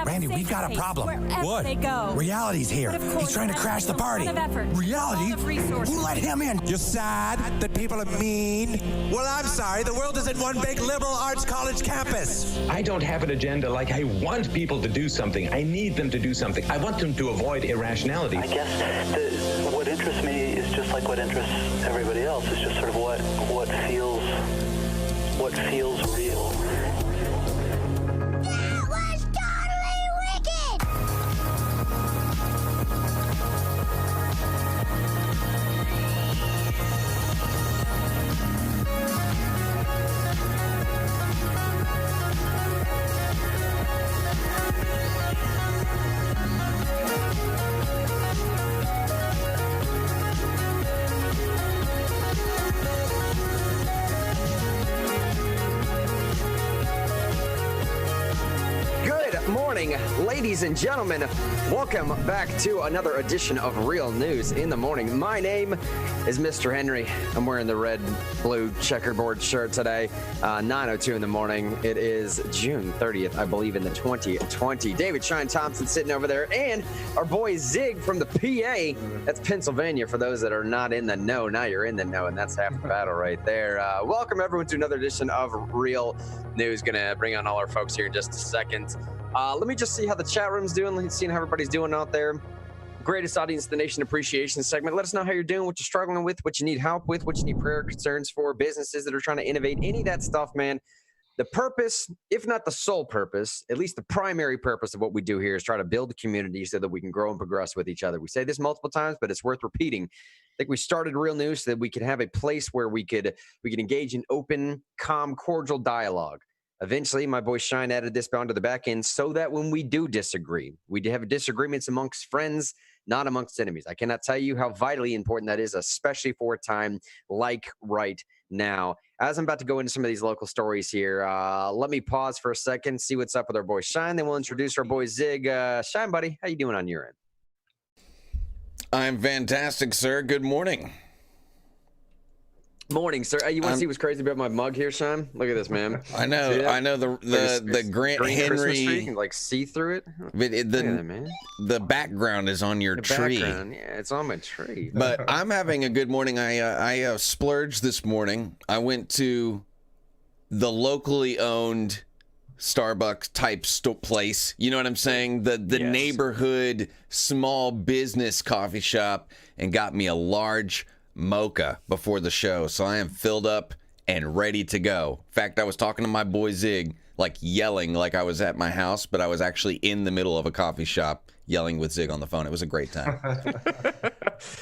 Randy, we got a problem. What? They go. Reality's here. He's trying to crash the party. Reality? Who let him in? You're sad that people are mean? Well, I'm sorry. The world isn't one big liberal arts college campus. I don't have an agenda like I want people to do something. I need them to do something. I want them to avoid irrationality. I guess what interests me is just like what interests everybody else. It's just sort of what feels real. That was totally wicked! Ladies and gentlemen, welcome back to another edition of Real News in the Morning. My name is Mr. Henry. I'm wearing the red, blue checkerboard shirt today, 9:02 in the morning. It is June 30th, I believe, in the 2020. David Shine Thompson sitting over there, and our boy Zig from the PA. That's Pennsylvania for those that are not in the know. Now you're in the know, and that's half the battle right there. Welcome, everyone, to another edition of Real News. Going to bring on all our folks here in just a second. Let me just see how the chat room's doing. Let's see how everybody's doing out there. Greatest audience in the nation appreciation segment. Let us know how you're doing, what you're struggling with, what you need help with, what you need prayer concerns for, businesses that are trying to innovate, any of that stuff, man. The purpose, if not the sole purpose, at least the primary purpose of what we do here is try to build a community so that we can grow and progress with each other. We say this multiple times, but it's worth repeating. I think we started Real News so that we could have a place where we could engage in open, calm, cordial dialogue. Eventually, my boy Shine added this onto the back end so that when we do disagree, we have disagreements amongst friends, not amongst enemies. I cannot tell you how vitally important that is, especially for a time like right now. As I'm about to go into some of these local stories here, let me pause for a second, see what's up with our boy Shine. Then we'll introduce our boy Zig. Shine, buddy, how you doing on your end? I'm fantastic, sir. Good morning. Morning, sir. You want to see what's crazy about my mug here, Sean? Look at this, man. I know the Grant Henry. You can like see through it. Look at that, man. The background is on your tree. Yeah, it's on my tree. But I'm having a good morning. I splurged this morning. I went to the locally owned Starbucks type place. You know what I'm saying? The yes. Neighborhood small business coffee shop, and got me a large mocha before the show, so I am filled up and ready to go. In fact, I was talking to my boy Zig, like yelling like I was at my house, but I was actually in the middle of a coffee shop yelling with Zig on the phone. It was a great time.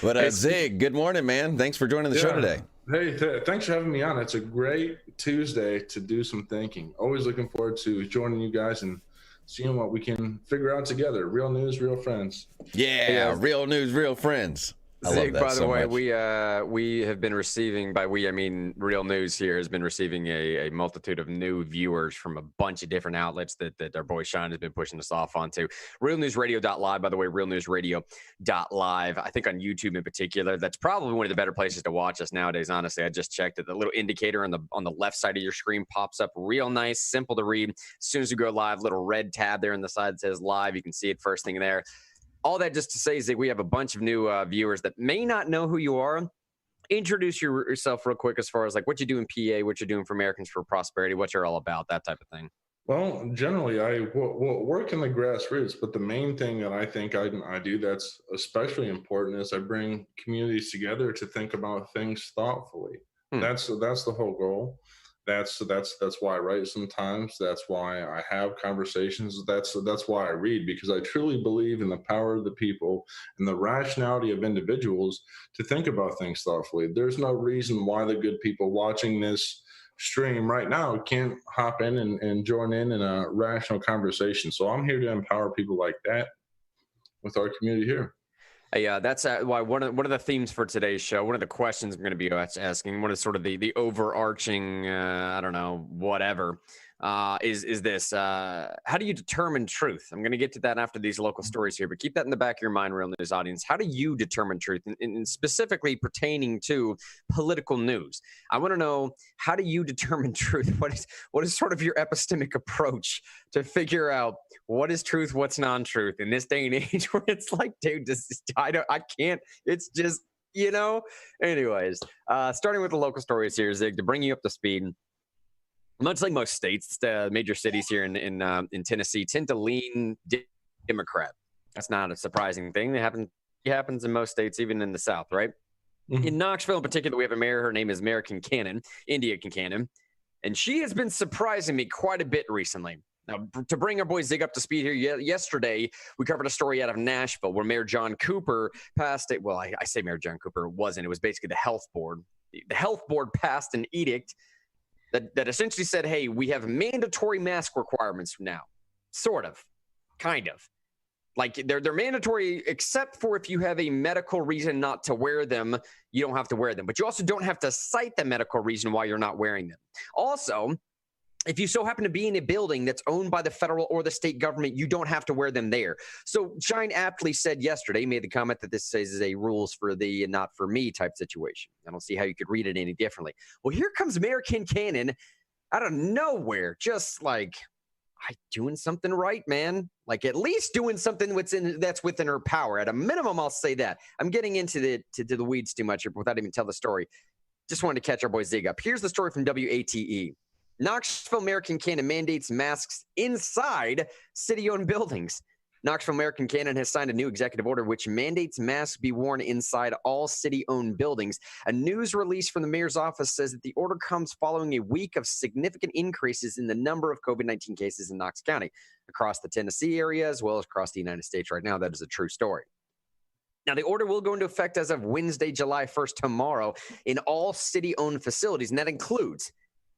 But Zig, good morning, man. Thanks for joining the show today. Hey, thanks for having me on. It's a great Tuesday to do some thinking. Always looking forward to joining you guys and seeing what we can figure out together. Real news, real friends. Yeah, real news, real friends. Zig, by the way, we have been receiving, by we I mean Real News here has been receiving a multitude of new viewers from a bunch of different outlets that our boy Sean has been pushing us off onto. RealNewsRadio.live, by the way, RealNewsRadio.live. I think on YouTube in particular, that's probably one of the better places to watch us nowadays. Honestly, I just checked it. The little indicator on the left side of your screen pops up real nice, simple to read. As soon as you go live, little red tab there on the side that says live. You can see it first thing there. All that just to say is that we have a bunch of new viewers that may not know who you are. Introduce yourself real quick as far as like what you do in PA, what you're doing for Americans for Prosperity, what you're all about, that type of thing. Well, generally, I work in the grassroots, but the main thing that I think I do that's especially important is I bring communities together to think about things thoughtfully. That's the whole goal. That's why I write sometimes. That's why I have conversations. That's why I read, because I truly believe in the power of the people and the rationality of individuals to think about things thoughtfully. There's no reason why the good people watching this stream right now can't hop in and join in a rational conversation. So I'm here to empower people like that with our community here. Yeah, that's why one of the themes for today's show, one of the questions I'm going to be asking, one of sort of the overarching, I don't know, whatever, is this. How do you determine truth? I'm going to get to that after these local stories here, but keep that in the back of your mind, Real News audience. How do you determine truth? And specifically pertaining to political news. I want to know, how do you determine truth? What is sort of your epistemic approach to figure out what is truth, what's non-truth in this day and age where it's like, dude, I can't, it's just, Anyways, starting with the local stories here, Zig, to bring you up to speed. Much like most states, the major cities here in Tennessee tend to lean Democrat. That's not a surprising thing. It happens in most states, even in the South, right? Mm-hmm. In Knoxville in particular, we have a mayor. Her name is Mayor Kincannon, Indya Kincannon, and she has been surprising me quite a bit recently. Now, to bring our boy Zig up to speed here, yesterday we covered a story out of Nashville where Mayor John Cooper passed it. Well, I say Mayor John Cooper. It wasn't. It was basically the health board. The health board passed an edict that essentially said, hey, we have mandatory mask requirements from now. Sort of. Kind of. Like, they're mandatory except for if you have a medical reason not to wear them, you don't have to wear them. But you also don't have to cite the medical reason why you're not wearing them. Also, if you so happen to be in a building that's owned by the federal or the state government, you don't have to wear them there. So Shine aptly said yesterday, made the comment that this is a rules for thee and not for me type situation. I don't see how you could read it any differently. Well, here comes Mayor Kincannon out of nowhere, just like, I doing something right, man. Like, at least doing something that's within her power. At a minimum, I'll say that. I'm getting into the weeds too much here without even telling the story. Just wanted to catch our boy Zig up. Here's the story from WATE. Knoxville Mayor Kincannon mandates masks inside city-owned buildings. Knoxville Mayor Kincannon has signed a new executive order which mandates masks be worn inside all city-owned buildings. A news release from the mayor's office says that the order comes following a week of significant increases in the number of COVID-19 cases in Knox County, across the Tennessee area, as well as across the United States right now. That is a true story. Now, the order will go into effect as of Wednesday, July 1st, tomorrow, in all city-owned facilities, and that includes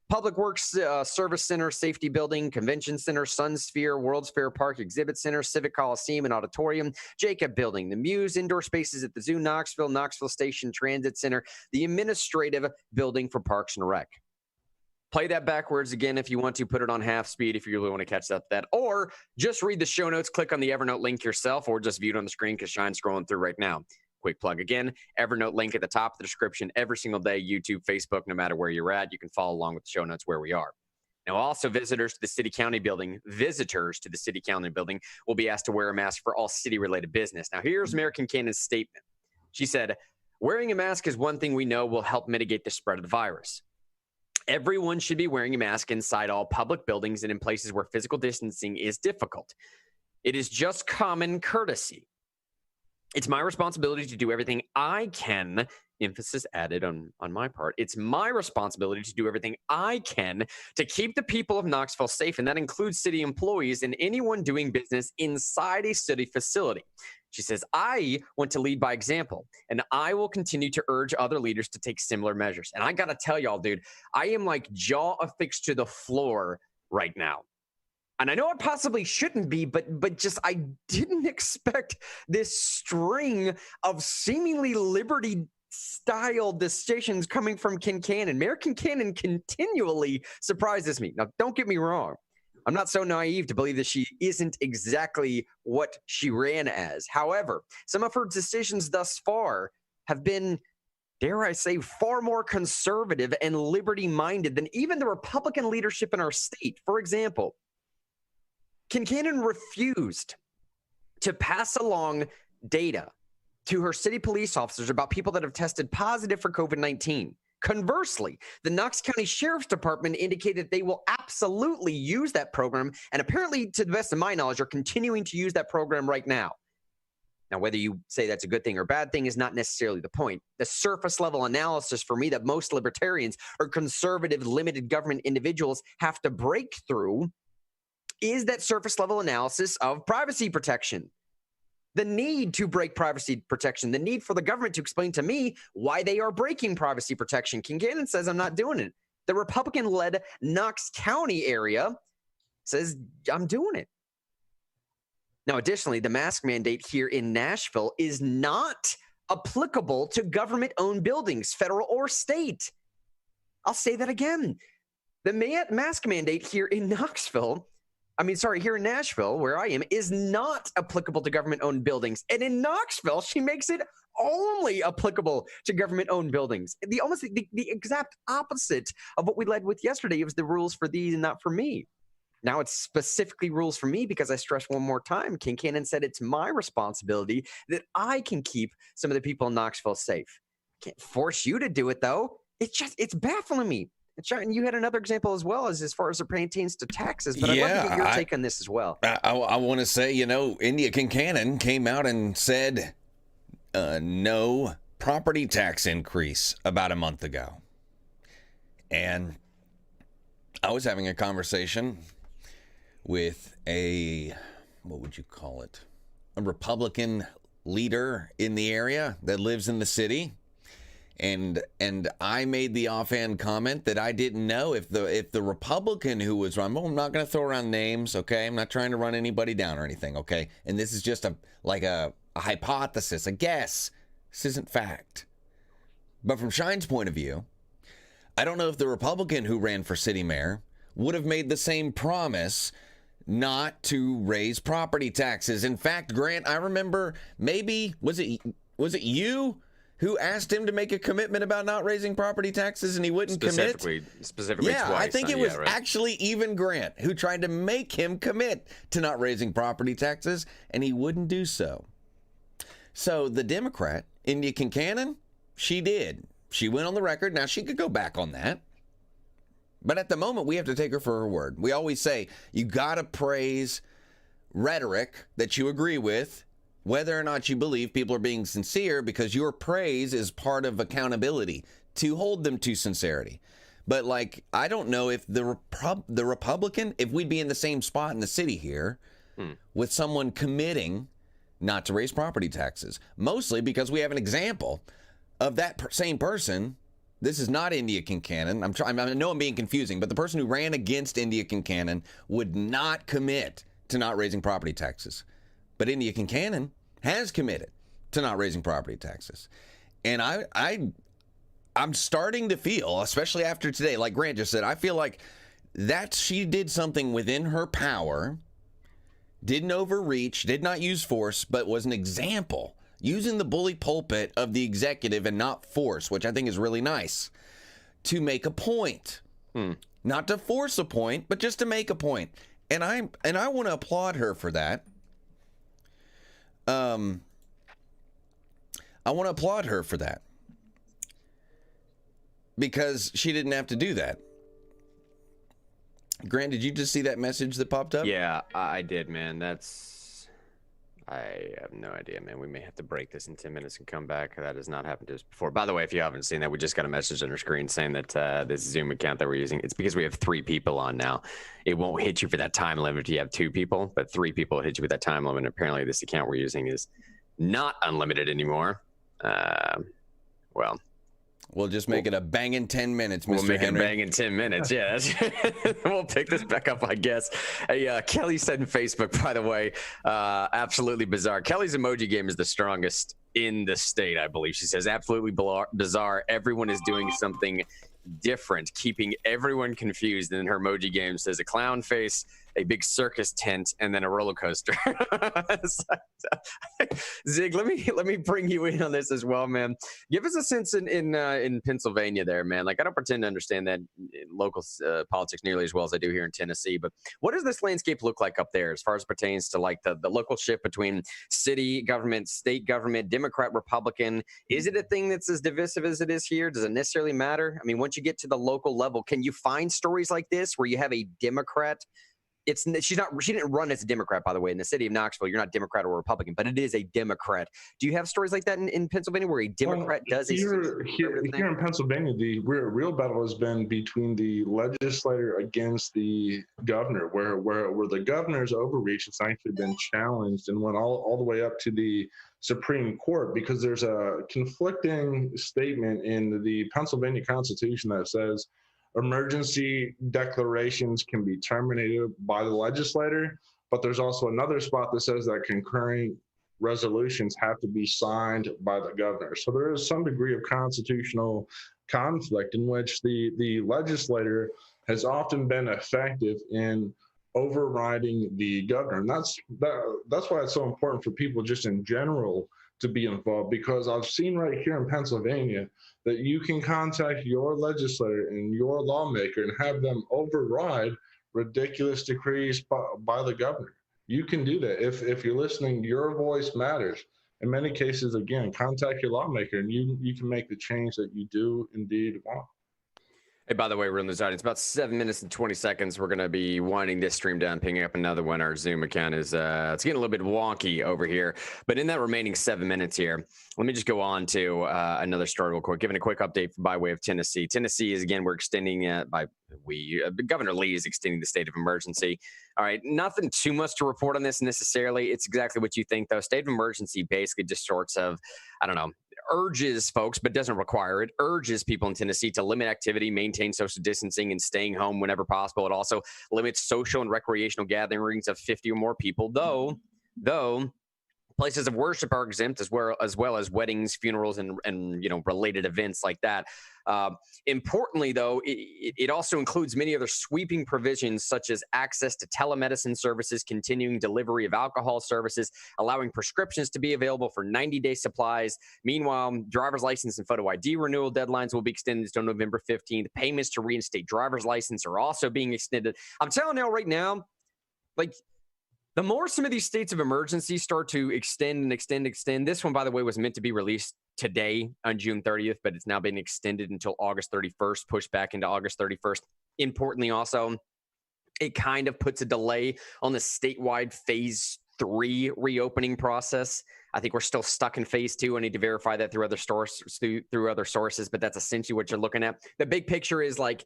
Public Works Service Center, Safety Building, Convention Center, Sunsphere, World's Fair Park Exhibit Center, Civic Coliseum and Auditorium, Jacob Building, the Muse indoor spaces at the Zoo Knoxville, Knoxville Station Transit Center, the Administrative Building for Parks and Rec. Play that backwards again if you want to. Put it on half speed if you really want to catch that. Or just read the show notes, click on the Evernote link yourself, or just view it on the screen because Shine's scrolling through right now. Quick plug again, Evernote link at the top of the description every single day, YouTube, Facebook, no matter where you're at. You can follow along with the show notes where we are. Now, also visitors to the City County building will be asked to wear a mask for all city-related business. Now, here's Mayor Kincannon's statement. She said, wearing a mask is one thing we know will help mitigate the spread of the virus. Everyone should be wearing a mask inside all public buildings and in places where physical distancing is difficult. It is just common courtesy. It's my responsibility to do everything I can, emphasis added on my part. It's my responsibility to do everything I can to keep the people of Knoxville safe, and that includes city employees and anyone doing business inside a city facility. She says, I want to lead by example, and I will continue to urge other leaders to take similar measures. And I got to tell y'all, dude, I am like jaw affixed to the floor right now. And I know it possibly shouldn't be, but just I didn't expect this string of seemingly liberty-style decisions coming from Kincannon. Mayor Kincannon continually surprises me. Now, don't get me wrong. I'm not so naive to believe that she isn't exactly what she ran as. However, some of her decisions thus far have been, dare I say, far more conservative and liberty-minded than even the Republican leadership in our state. For example, Kincannon refused to pass along data to her city police officers about people that have tested positive for COVID-19. Conversely, the Knox County Sheriff's Department indicated they will absolutely use that program, and apparently, to the best of my knowledge, are continuing to use that program right now. Now, whether you say that's a good thing or bad thing is not necessarily the point. The surface level analysis for me that most libertarians or conservative limited government individuals have to break through is that surface level analysis of privacy protection. The need to break privacy protection, the need for the government to explain to me why they are breaking privacy protection. Kincannon says I'm not doing it. The Republican-led Knox County area says I'm doing it. Now, additionally, the mask mandate here in Nashville is not applicable to government-owned buildings, federal or state. I'll say that again. The mask mandate here in Knoxville, here in Nashville, where I am, is not applicable to government-owned buildings. And in Knoxville, she makes it only applicable to government-owned buildings. The exact opposite of what we led with yesterday. It was the rules for thee and not for me. Now it's specifically rules for me because I stress one more time, Kincannon said it's my responsibility that I can keep some of the people in Knoxville safe. I can't force you to do it, though. It's baffling me. And you had another example as well as far as it pertains to taxes, but I'd love to get your take on this as well. I want to say, Indya Kincannon came out and said no property tax increase about a month ago. And I was having a conversation with what would you call it? A Republican leader in the area that lives in the city. And I made the offhand comment that I didn't know if the Republican who was run. Well, I'm not going to throw around names, okay? I'm not trying to run anybody down or anything, okay? And this is just a hypothesis, a guess. This isn't fact. But from Shine's point of view, I don't know if the Republican who ran for city mayor would have made the same promise not to raise property taxes. In fact, Grant, I remember maybe was it you who asked him to make a commitment about not raising property taxes and he wouldn't commit? Specifically yeah, twice. I think it was actually even Grant who tried to make him commit to not raising property taxes, and he wouldn't do so. So the Democrat, Indya Kincannon, she did. She went on the record. Now, she could go back on that. But at the moment, we have to take her for her word. We always say, you got to praise rhetoric that you agree with, whether or not you believe people are being sincere, because your praise is part of accountability to hold them to sincerity. But I don't know if the Republican, if we'd be in the same spot in the city here with someone committing not to raise property taxes, mostly because we have an example of that same person. This is not Indya Kincannon. I know I'm being confusing, but the person who ran against Indya Kincannon would not commit to not raising property taxes. But Indya Kincannon has committed to not raising property taxes. And I'm starting to feel, especially after today, like Grant just said, I feel like that she did something within her power, didn't overreach, did not use force, but was an example, using the bully pulpit of the executive and not force, which I think is really nice, to make a point. Not to force a point, but just to make a point. And I want to applaud her for that. I want to applaud her for that. Because she didn't have to do that. Grant, did you just see that message that popped up? Yeah, I did, man. I have no idea, man. We may have to break this in 10 minutes and come back. That has not happened to us before. By the way, if you haven't seen that, we just got a message on our screen saying that this Zoom account that we're using, it's because we have 3 people on now. It won't hit you for that time limit if you have 2 people, but 3 people hit you with that time limit. Apparently, this account we're using is not unlimited anymore. Well, we'll just make it a banging 10 minutes, Mr. We'll make Henry. it a banging 10 minutes, yeah. We'll pick this back up, I guess. Hey, Kelly said in Facebook, by the way, absolutely bizarre. Kelly's emoji game is the strongest in the state, I believe. She says, absolutely bizarre. Everyone is doing something different, keeping everyone confused. And then her emoji game says a clown face, a big circus tent, and then a roller coaster. Zig, let me bring you in on this as well, man. Give us a sense in Pennsylvania there, man. I don't pretend to understand that in local politics nearly as well as I do here in Tennessee, but what does this landscape look like up there as far as pertains to the local shift between city government, state government, Democrat, Republican? Is it a thing that's as divisive as it is here? Does it necessarily matter? I mean, once you get to the local level, can you find stories like this where you have a Democrat? She didn't run as a Democrat, by the way. In the city of Knoxville, you're not Democrat or Republican, but it is a Democrat. Do you have stories like that in Pennsylvania where a Democrat does here in Pennsylvania, the real battle has been between the legislator against the governor, where the governor's overreach has actually been challenged and went all the way up to the Supreme Court, because there's a conflicting statement in the Pennsylvania Constitution that says emergency declarations can be terminated by the legislator, but there's also another spot that says that concurring resolutions have to be signed by the governor. So there is some degree of constitutional conflict in which the legislator has often been effective in overriding the governor. And that's why it's so important for people just in general to be involved, because I've seen right here in Pennsylvania that you can contact your legislator and your lawmaker and have them override ridiculous decrees by the governor. You can do that. If you're listening, your voice matters. In many cases, again, contact your lawmaker and you can make the change that you do indeed want. Hey, by the way, we're in the audience. About 7 minutes and 20 seconds. We're going to be winding this stream down, picking up another one. Our Zoom account is it's getting a little bit wonky over here. But in that remaining 7 minutes here, let me just go on to another story real quick. Giving a quick update by way of Tennessee. Tennessee is, again, we're extending Governor Lee is extending the state of emergency. All right, nothing too much to report on this necessarily. It's exactly what you think, though. State of emergency basically just sorts of, I don't know, urges folks, but doesn't require it, urges people in Tennessee to limit activity, maintain social distancing, and staying home whenever possible. It also limits social and recreational gatherings of 50 or more people, though places of worship are exempt, as well as weddings, funerals, and related events like that. Importantly, though, it also includes many other sweeping provisions, such as access to telemedicine services, continuing delivery of alcohol services, allowing prescriptions to be available for 90-day supplies. Meanwhile, driver's license and photo ID renewal deadlines will be extended until November 15th. Payments to reinstate driver's license are also being extended. I'm telling you right now, like, the more some of these states of emergency start to extend, this one, by the way, was meant to be released today on June 30th, but it's now been extended until August 31st, pushed back into August 31st. Importantly, also, it kind of puts a delay on the statewide phase 3 reopening process. I think we're still stuck in phase 2. I need to verify that through other sources, but that's essentially what you're looking at. The big picture is like,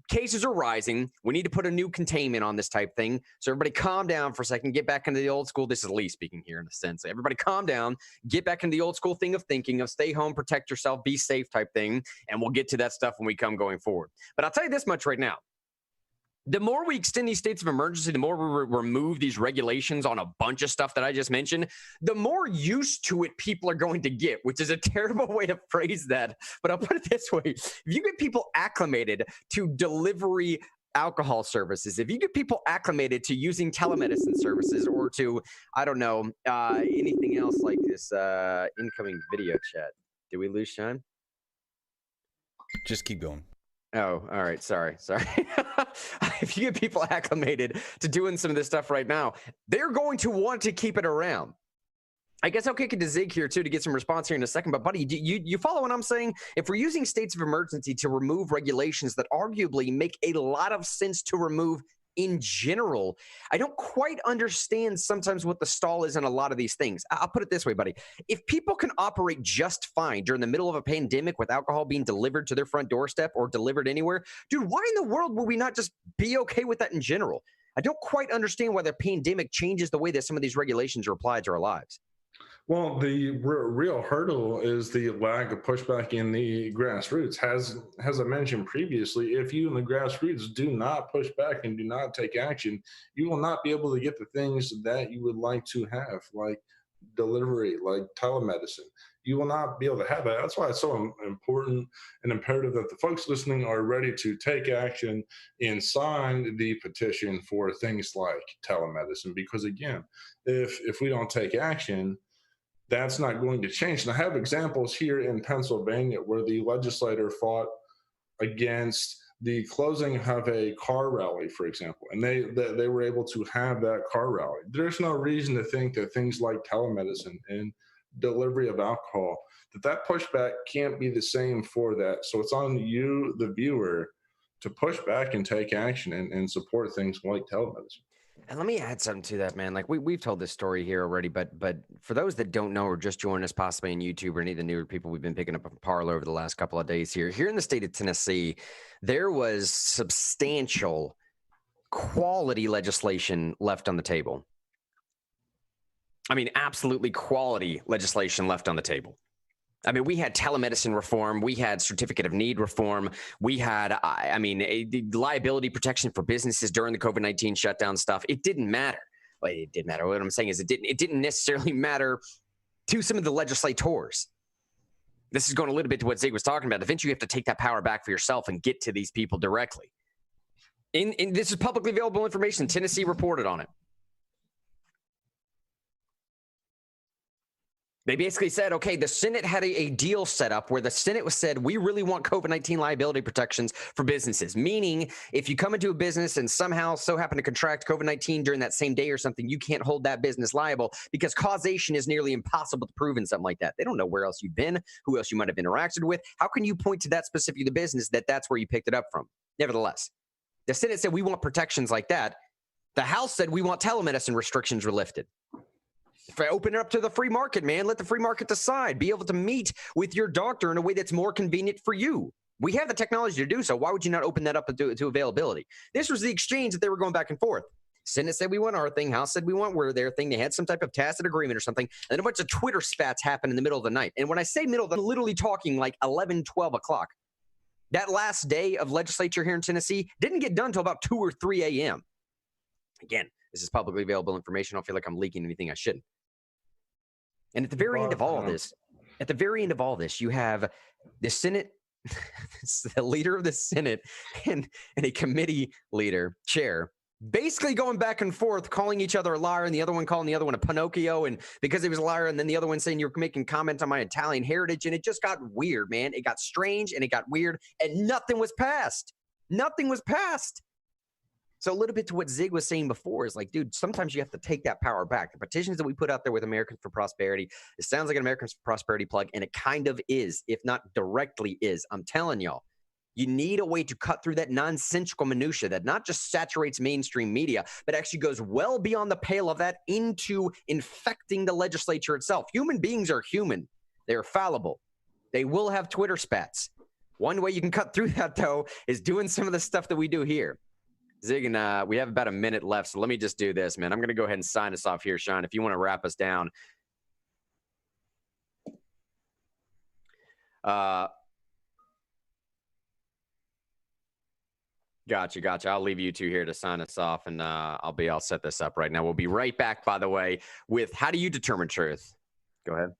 cases are rising. We need to put a new containment on this type thing. So everybody calm down for a second. Get back into the old school. This is Lee speaking here in a sense. Everybody calm down. Get back into the old school thing of thinking of stay home, protect yourself, be safe type thing. And we'll get to that stuff when we come going forward. But I'll tell you this much right now. The more we extend these states of emergency, the more we remove these regulations on a bunch of stuff that I just mentioned, the more used to it people are going to get, which is a terrible way to phrase that. But I'll put it this way. If you get people acclimated to delivery alcohol services, if you get people acclimated to using telemedicine services or to, I don't know, anything else like this incoming video chat. Did we lose Sean? Just keep going. Oh, all right. Sorry. If you get people acclimated to doing some of this stuff right now, they're going to want to keep it around. I guess I'll kick it to Zig here, too, to get some response here in a second. But, buddy, you follow what I'm saying? If we're using states of emergency to remove regulations that arguably make a lot of sense to remove in general, I don't quite understand sometimes what the stall is on a lot of these things. I'll put it this way, buddy. If people can operate just fine during the middle of a pandemic with alcohol being delivered to their front doorstep or delivered anywhere, dude, why in the world would we not just be okay with that in general? I don't quite understand why the pandemic changes the way that some of these regulations are applied to our lives. Well, the real hurdle is the lack of pushback in the grassroots. As I mentioned previously, if you in the grassroots do not push back and do not take action, you will not be able to get the things that you would like to have, like delivery, like telemedicine. You will not be able to have that. That's why it's so important and imperative that the folks listening are ready to take action and sign the petition for things like telemedicine. Because again, if we don't take action, that's not going to change. And I have examples here in Pennsylvania where the legislator fought against the closing of a car rally, for example, and they were able to have that car rally. There's no reason to think that things like telemedicine and delivery of alcohol, that pushback can't be the same for that. So it's on you, the viewer, to push back and take action and support things like telemedicine. And let me add something to that, man. Like we've told this story here already, but for those that don't know or just joined us possibly on YouTube or any of the newer people we've been picking up on Parler over the last couple of days here in the state of Tennessee, there was substantial quality legislation left on the table. I mean, absolutely quality legislation left on the table. I mean, we had telemedicine reform. We had certificate of need reform. We had, the liability protection for businesses during the COVID-19 shutdown stuff. It didn't matter. Well, it did matter. What I'm saying is it didn't necessarily matter to some of the legislators. This is going a little bit to what Zig was talking about. Eventually, you have to take that power back for yourself and get to these people directly. This is publicly available information. Tennessee reported on it. They basically said, okay, the Senate had a deal set up where the Senate was said, we really want COVID-19 liability protections for businesses, meaning if you come into a business and somehow so happen to contract COVID-19 during that same day or something, you can't hold that business liable because causation is nearly impossible to prove in something like that. They don't know where else you've been, who else you might have interacted with. How can you point to that specific the business that's where you picked it up from? Nevertheless, the Senate said we want protections like that. The House said we want telemedicine restrictions were lifted. Open it up to the free market, man. Let the free market decide. Be able to meet with your doctor in a way that's more convenient for you. We have the technology to do so. Why would you not open that up to availability? This was the exchange that they were going back and forth. Senate said we want our thing. House said we want their thing. They had some type of tacit agreement or something. And then a bunch of Twitter spats happened in the middle of the night. And when I say middle, I'm literally talking like 11, 12 o'clock. That last day of legislature here in Tennessee didn't get done until about 2 or 3 a.m. Again, this is publicly available information. I don't feel like I'm leaking anything I shouldn't. And at the very end of all this, you have the Senate, the leader of the Senate and a committee chair, basically going back and forth, calling each other a liar, and the other one calling the other one a Pinocchio, and because he was a liar, and then the other one saying you're making comments on my Italian heritage, and it just got weird, man. It got strange, and it got weird, and nothing was passed. Nothing was passed. So a little bit to what Zig was saying before is like, dude, sometimes you have to take that power back. The petitions that we put out there with Americans for Prosperity, it sounds like an Americans for Prosperity plug, and it kind of is, if not directly is. I'm telling y'all, you need a way to cut through that nonsensical minutia that not just saturates mainstream media, but actually goes well beyond the pale of that into infecting the legislature itself. Human beings are human. They're fallible. They will have Twitter spats. One way you can cut through that, though, is doing some of the stuff that we do here. Zig and we have about a minute left, so let me just do this, man. I'm going to go ahead and sign us off here, Sean, if you want to wrap us down. Gotcha. I'll leave you two here to sign us off, and I'll set this up right now. We'll be right back, by the way, with how do you determine truth? Go ahead.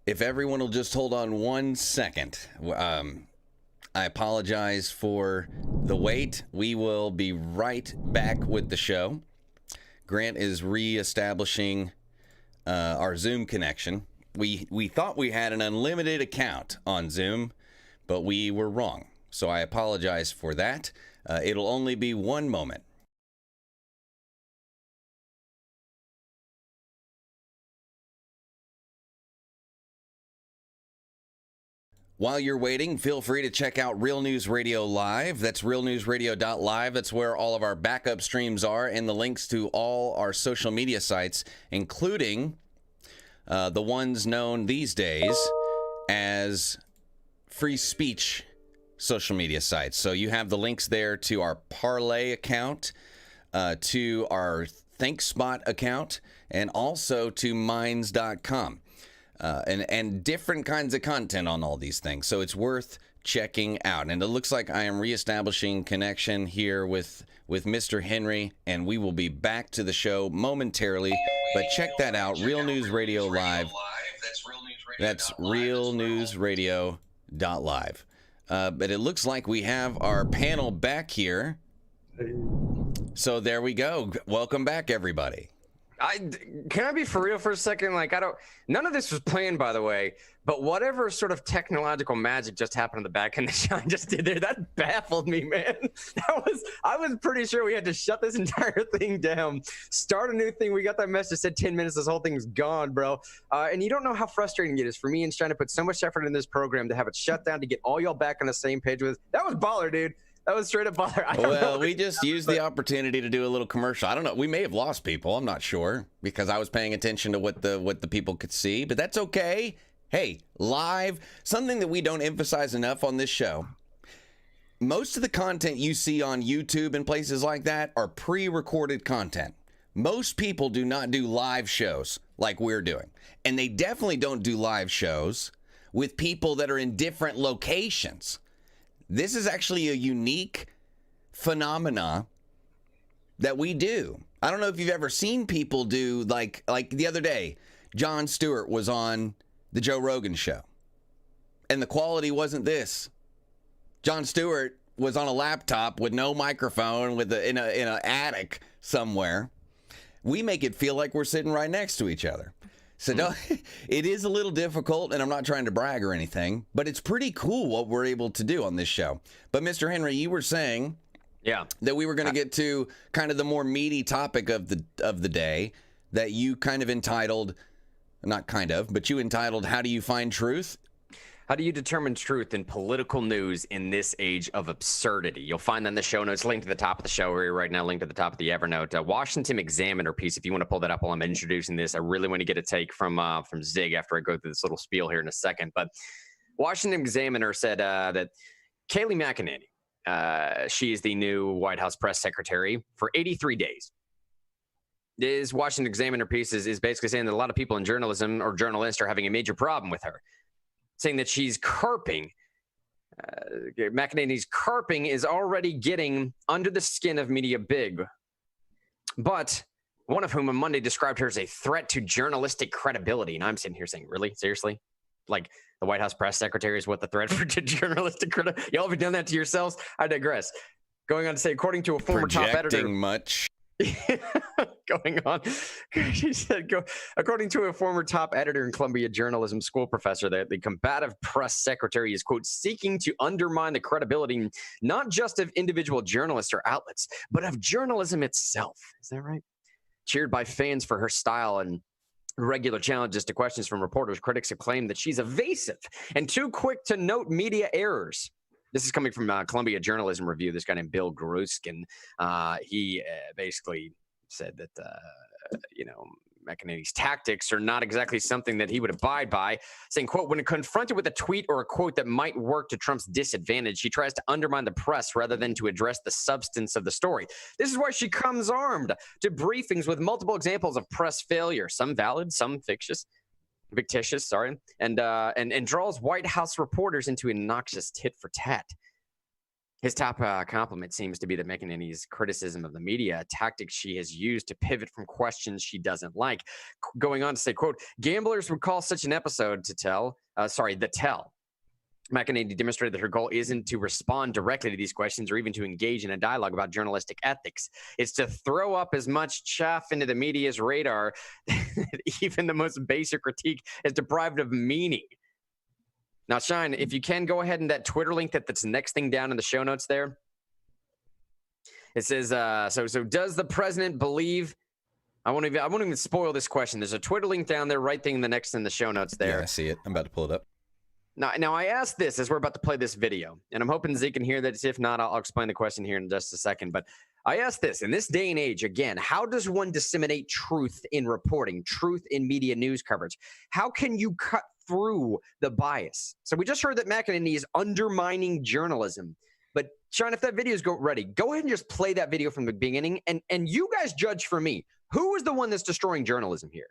If everyone will just hold on 1 second. I apologize for the wait. We will be right back with the show. Grant is reestablishing our Zoom connection. We thought we had an unlimited account on Zoom, but we were wrong. So I apologize for that. It'll only be 1 moment. While you're waiting, feel free to check out Real News Radio Live. That's realnewsradio.live. That's where all of our backup streams are, and the links to all our social media sites, including the ones known these days as free speech social media sites. So you have the links there to our Parlay account, to our ThinkSpot account, and also to Minds.com. And different kinds of content on all these things. So it's worth checking out. And it looks like I am reestablishing connection here with Mr. Henry, and we will be back to the show momentarily. But check that out, Real News Radio Live. That's realnewsradio.live. But it looks like we have our panel back here. So there we go. Welcome back, everybody. Can I be for real for a second? Like, none of this was planned, by the way, but whatever sort of technological magic just happened in the back end that Sean just did there, that baffled me, man. I was pretty sure we had to shut this entire thing down, start a new thing. We got that message, said 10 minutes, this whole thing's gone, bro. And you don't know how frustrating it is for me and trying to put so much effort in this program to have it shut down to get all y'all back on the same page with. That was baller, dude. That was straight up bother. Well, we just used the opportunity to do a little commercial. I don't know. We may have lost people. I'm not sure because I was paying attention to what the people could see, but that's okay. Hey, live, something that we don't emphasize enough on this show. Most of the content you see on YouTube and places like that are pre-recorded content. Most people do not do live shows like we're doing. And they definitely don't do live shows with people that are in different locations. This is actually a unique phenomena that we do. I don't know if you've ever seen people do like the other day, Jon Stewart was on the Joe Rogan show. And the quality wasn't this. Jon Stewart was on a laptop with no microphone in an attic somewhere. We make it feel like we're sitting right next to each other. So it is a little difficult, and I'm not trying to brag or anything, but it's pretty cool what we're able to do on this show. But Mr. Henry, you were saying that we were going to get to kind of the more meaty topic of the day that you kind of entitled, not kind of, but you entitled, How Do You Find Truth? How do you determine truth in political news in this age of absurdity? You'll find that in the show notes, linked to the top of the show right now, linked to the top of the Evernote. Washington Examiner piece, if you want to pull that up while I'm introducing this. I really want to get a take from Zig after I go through this little spiel here in a second. But Washington Examiner said that Kayleigh McEnany, she is the new White House press secretary for 83 days. This Washington Examiner piece is basically saying that a lot of people in journalism or journalists are having a major problem with her, saying that she's carping. McEnany's carping is already getting under the skin of media big. But one of whom on Monday described her as a threat to journalistic credibility. And I'm sitting here saying, really? Seriously? Like the White House press secretary is what the threat for journalistic credibility? Y'all have done that to yourselves? I digress. Going on to say, according to a former top editor. Projecting much. Going on, she said, according to a former top editor and Columbia journalism school professor, that the combative press secretary is, quote, seeking to undermine the credibility not just of individual journalists or outlets, but of journalism itself. Is that right? Cheered by fans for her style and regular challenges to questions from reporters, critics have claimed that she's evasive and too quick to note media errors. This is coming from Columbia Journalism Review. This guy named Bill Gruskin. He basically said that, McEnany's tactics are not exactly something that he would abide by, saying, quote, when confronted with a tweet or a quote that might work to Trump's disadvantage, she tries to undermine the press rather than to address the substance of the story. This is why she comes armed to briefings with multiple examples of press failure, some valid, some fictitious, and draws White House reporters into a noxious tit for tat. His top compliment seems to be that McEnany's criticism of the media, a tactic she has used to pivot from questions she doesn't like. Going on to say, quote, gamblers would call such an episode The Tell. McEnany demonstrated that her goal isn't to respond directly to these questions or even to engage in a dialogue about journalistic ethics. It's to throw up as much chaff into the media's radar that even the most basic critique is deprived of meaning. Now, Shine, if you can, go ahead and that Twitter link that's next thing down in the show notes there. It says, so does the president believe... I won't even spoil this question. There's a Twitter link down there, right thing, the next in the show notes there. Yeah, I see it. I'm about to pull it up. Now I asked this as we're about to play this video, and I'm hoping Zeke can hear that. If not, I'll explain the question here in just a second. But I asked this, in this day and age, again, how does one disseminate truth in reporting, truth in media news coverage? How can you cut through the bias? So we just heard that McEnany is undermining journalism. But Sean, if that video is ready, go ahead and just play that video from the beginning, and you guys judge for me. Who is the one that's destroying journalism here?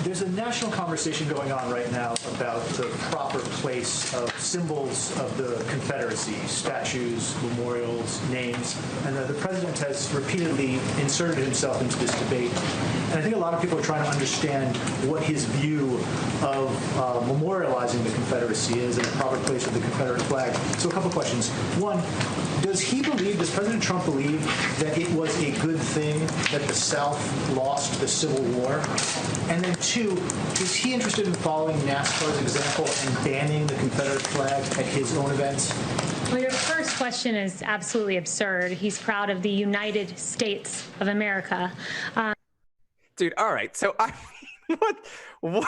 There's a national conversation going on right now about the proper place of symbols of the Confederacy, statues, memorials, names, and the president has repeatedly inserted himself into this debate. And I think a lot of people are trying to understand what his view of memorializing the Confederacy is and the proper place of the Confederate flag. So a couple questions. One, does President Trump believe that it was a good thing that the South lost the Civil War? And then two, is he interested in following NASCAR's example and banning the Confederate flag at his own events? Well, your first question is absolutely absurd. He's proud of the United States of America. Dude, all right. So, what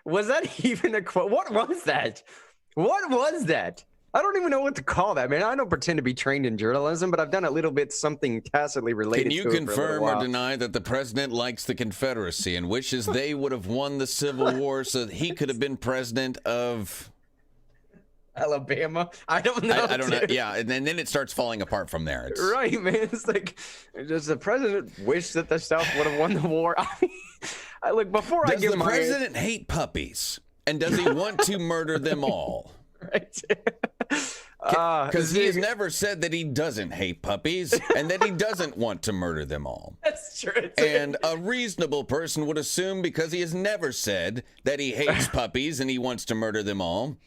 was that even a quote? What was that? What was that? I don't even know what to call that, man. I don't pretend to be trained in journalism, but I've done a little bit something tacitly related to it. Can you for a little confirm or while. deny that the president likes the Confederacy and wishes they would have won the Civil War so that he could have been president of Alabama? I don't know. I don't know. Yeah, and then it starts falling apart from there. It's, Right, man. It's like, does the president wish that the South would have won the war? I mean, look, before I does give the my president hate puppies? And does he want to murder them all? right. Because he has never said that he doesn't hate puppies and that he doesn't want to murder them all. That's true. And a reasonable person would assume, because he has never said that he hates puppies and he wants to murder them all,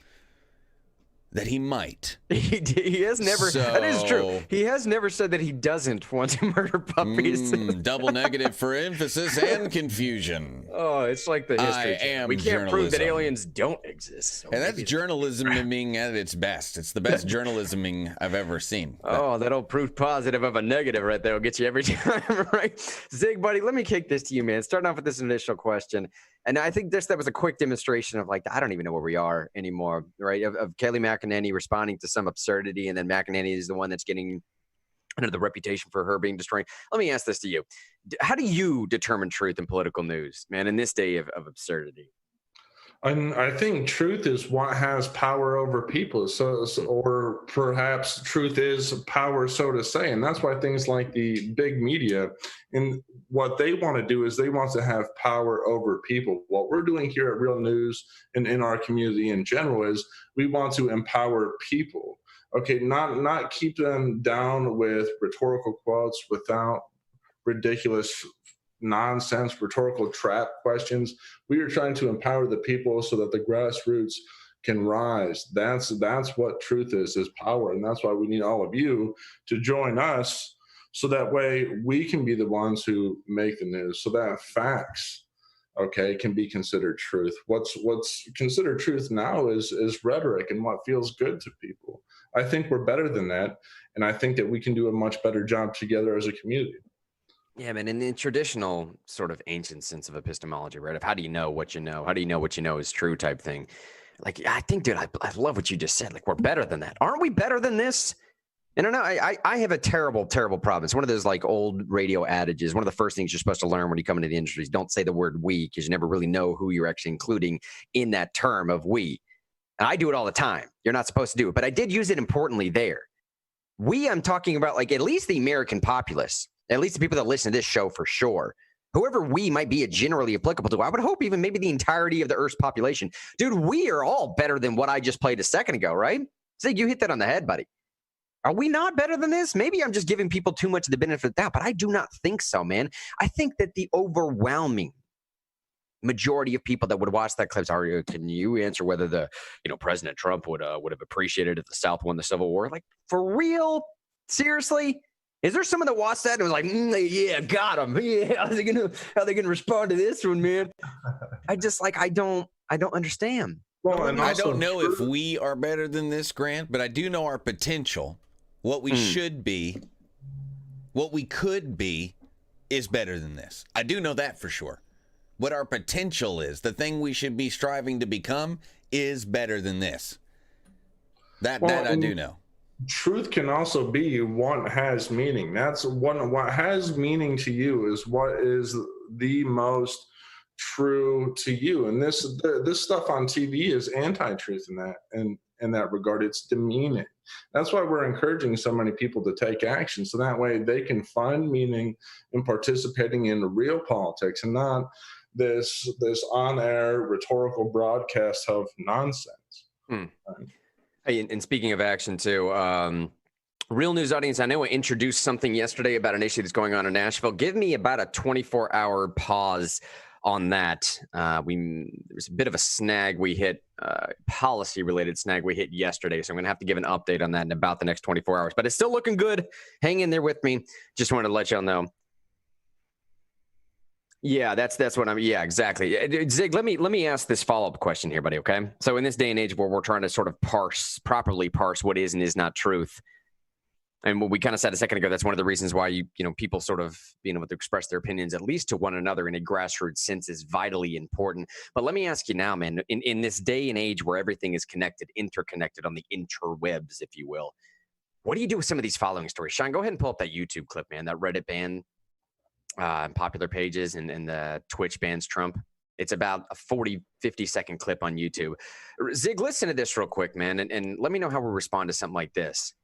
that he might. He has never. That is true. He has never said that he doesn't want to murder puppies. Double negative for emphasis and confusion. Oh, it's like the history. We can't prove that aliens don't exist. So and that's journalisming at its best. It's the best journalisming I've ever seen. Oh, that'll prove positive of a negative right there. Will get you every time, right? Zig, buddy, let me kick this to you, man. Starting off with this initial question. And I think that was a quick demonstration of, like, I don't even know where we are anymore, right? Of Kayleigh McEnany responding to some absurdity, and then McEnany is the one that's getting under the reputation for her being destroying. Let me ask this to you. How do you determine truth in political news, man, in this day of absurdity? And I think truth is what has power over people. Or perhaps truth is power, so to say. And that's why things like the big media, and what they want to do is they want to have power over people. What we're doing here at Real News and in our community in general is we want to empower people. Okay, not keep them down with rhetorical quotes without ridiculous nonsense, rhetorical trap questions. We are trying to empower the people so that the grassroots can rise. That's what truth is power. And that's why we need all of you to join us, so that way we can be the ones who make the news, so that facts, okay, can be considered truth. What's considered truth now is rhetoric and what feels good to people. I think we're better than that, and I think that we can do a much better job together as a community. Yeah, man, in the traditional sort of ancient sense of epistemology, right, of how do you know what you know? How do you know what you know is true type thing? Like, I think, dude, I love what you just said. Like, we're better than that. Aren't we better than this? And I know I have a terrible, terrible problem. It's one of those, like, old radio adages. One of the first things you're supposed to learn when you come into the industry is don't say the word we, because you never really know who you're actually including in that term of we. And I do it all the time. You're not supposed to do it. But I did use it importantly there. We, I'm talking about, like, at least the American populace, at least the people that listen to this show for sure. Whoever we might be generally applicable to, I would hope even maybe the entirety of the Earth's population. Dude, we are all better than what I just played a second ago, right? Zig, you hit that on the head, buddy. Are we not better than this? Maybe I'm just giving people too much of the benefit of the doubt, but I do not think so, man. I think that the overwhelming majority of people that would watch that clip are, can you answer whether President Trump would have appreciated if the South won the Civil War? Like, for real? Seriously? Is there someone that watched that and was like, yeah, got him. Yeah, how they gonna respond to this one, man? I don't understand. Well, and I don't know if we are better than this, Grant, but I do know our potential. What we should be, what we could be, is better than this. I do know that for sure. What our potential is, the thing we should be striving to become, is better than this. That I do know. Truth can also be what has meaning. That's what has meaning to you is what is the most true to you. And this stuff on TV is anti-truth in that regard. It's demeaning. That's why we're encouraging so many people to take action, so that way they can find meaning in participating in real politics and not this on-air rhetorical broadcast of nonsense. Right? Hey, and speaking of action, too, Real News audience, I know I introduced something yesterday about an issue that's going on in Nashville. Give me about a 24-hour pause on that. There was a bit of a snag we hit, policy-related snag we hit yesterday, so I'm going to have to give an update on that in about the next 24 hours. But it's still looking good. Hang in there with me. Just wanted to let y'all know. Yeah, that's what I'm. Yeah, exactly. Zig, let me ask this follow-up question here, buddy. Okay, so in this day and age where we're trying to sort of properly parse what is and is not truth, And what we kind of said a second ago, that's one of the reasons why people sort of being able to express their opinions, at least to one another in a grassroots sense, is vitally important. But let me ask you now, man, in this day and age where everything is connected, interconnected on the interwebs, if you will, what do you do with some of these following stories? Sean, go ahead and pull up that YouTube clip, man, that Reddit ban popular pages and the Twitch bans Trump. It's about a 40, 50-second clip on YouTube. Zig, listen to this real quick, man, and let me know how we respond to something like this.